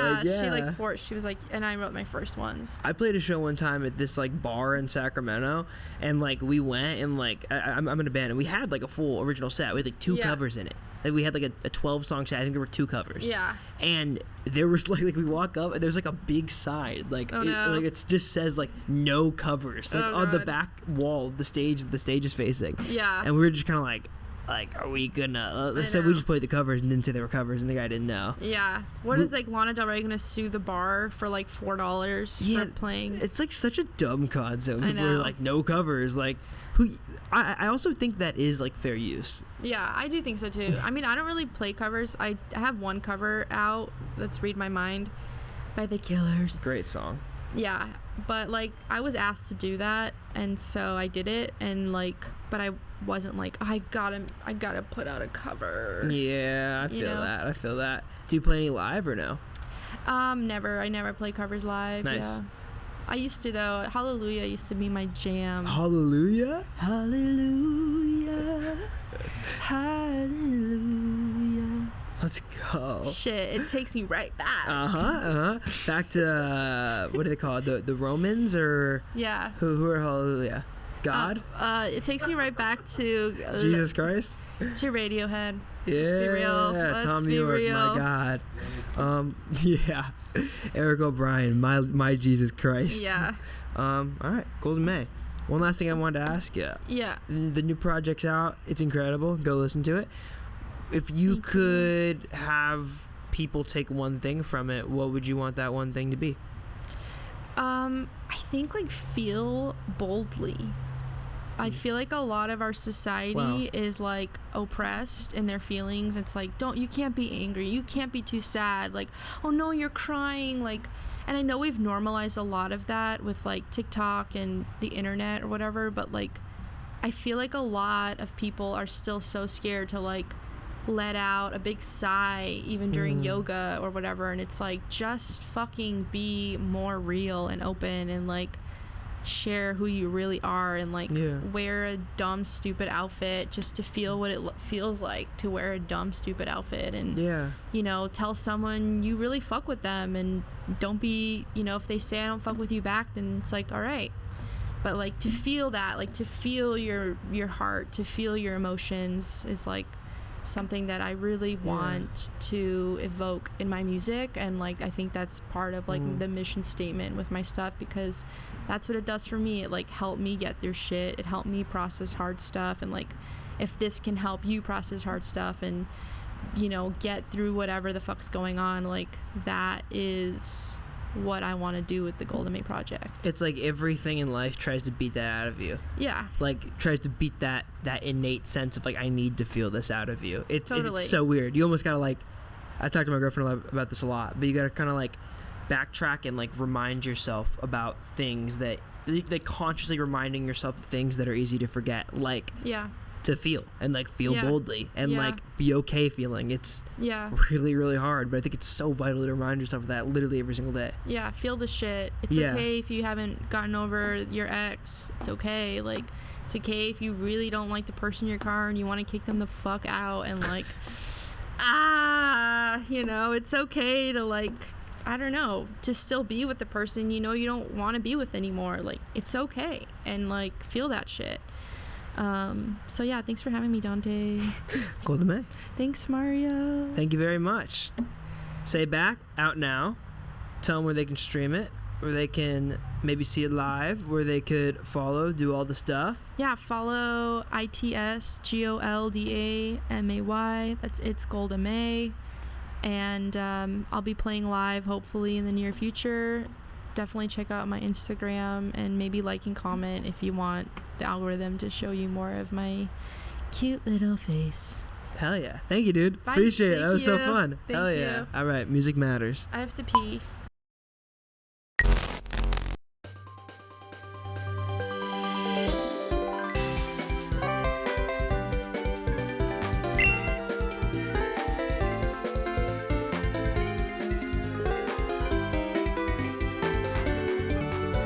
she was like, and I wrote my first ones. I played a show one time at this like bar in Sacramento, and like we went, and like I'm in a band, and we had like a full original set. We had like two covers in it. Like we had like a 12-song set. I think there were 2 covers. Yeah. And there was like we walk up, and there's like a big sign, like it just says like no covers, like on the back wall the stage is facing. Yeah. And we were just kind of like are we gonna so we just played the covers and didn't say they were covers, and the guy didn't know. Yeah. What is like Lana Del Rey gonna sue the bar for like $4 for playing? It's like such a dumb concept. People are like no covers, like who I also think that is like fair use. Yeah, I do think so too. I mean, I don't really play covers. I have one cover out that's Read My Mind by The Killers. Great song. Yeah, but like I was asked to do that, and so I did it, and like, but I wasn't like, I gotta put out a cover. Yeah, I feel that. Do you play any live or no? Never. I never play covers live. Nice. Yeah. I used to though. Hallelujah used to be my jam. Hallelujah? Hallelujah. Hallelujah. Let's go. Shit, it takes me right back. Back to what do they call it? The Romans, or who are Hallelujah? God? It takes me right back to Jesus Christ? To Radiohead. Yeah, let's be real. Tom York, my God. Yeah. Eric O'Brien, my Jesus Christ. Yeah. All right, Golda May. One last thing I wanted to ask you. Yeah. The new project's out. It's incredible. Go listen to it. If you could have people take one thing from it, what would you want that one thing to be? I think like feel boldly. I feel like a lot of our society is like oppressed in their feelings. It's like, you can't be angry. You can't be too sad. Like, oh no, you're crying. Like, And I know we've normalized a lot of that with like TikTok and the internet or whatever, but like I feel like a lot of people are still so scared to like let out a big sigh even during yoga or whatever, and it's like, just fucking be more real and open and like share who you really are, and like wear a dumb stupid outfit just to feel what it feels like to wear a dumb stupid outfit, and you know, tell someone you really fuck with them, and don't be, you know, if they say I don't fuck with you back, then it's like, all right, but like to feel that, like to feel your heart, to feel your emotions is like something that I really want to evoke in my music. And like I think that's part of like the mission statement with my stuff, because that's what it does for me. It like helped me get through shit, it helped me process hard stuff, and like if this can help you process hard stuff and, you know, get through whatever the fuck's going on, like that is what I want to do with the Golda May project. It's like everything in life tries to beat that out of you. Yeah. Like tries to beat that innate sense of like, I need to feel this out of you. It's so weird. You almost gotta like, I talk to my girlfriend about this a lot, but you gotta kind of like backtrack and like remind yourself about things that consciously reminding yourself of things that are easy to forget, like to feel and like feel boldly and like be okay feeling. It's really, really hard, but I think it's so vital to remind yourself of that literally every single day. Yeah, feel the shit. It's okay if you haven't gotten over your ex. It's okay. Like, it's okay if you really don't like the person in your car and you want to kick them the fuck out and like, you know, it's okay to like, I don't know, to still be with the person you know you don't want to be with anymore. Like, it's okay, and like feel that shit. So yeah, thanks for having me, Dante. Golda May. Thanks, Mario. Thank you very much. Say back, out now. Tell them where they can stream it, where they can maybe see it live, where they could follow, do all the stuff. Yeah, follow ITSGOLDAMAY. That's It's Golda May. And I'll be playing live hopefully in the near future. Definitely check out my Instagram and maybe like and comment if you want the algorithm to show you more of my cute little face. Hell yeah. Thank you, dude. Bye. Appreciate it. That was so fun. Hell yeah. All right. Music matters. I have to pee.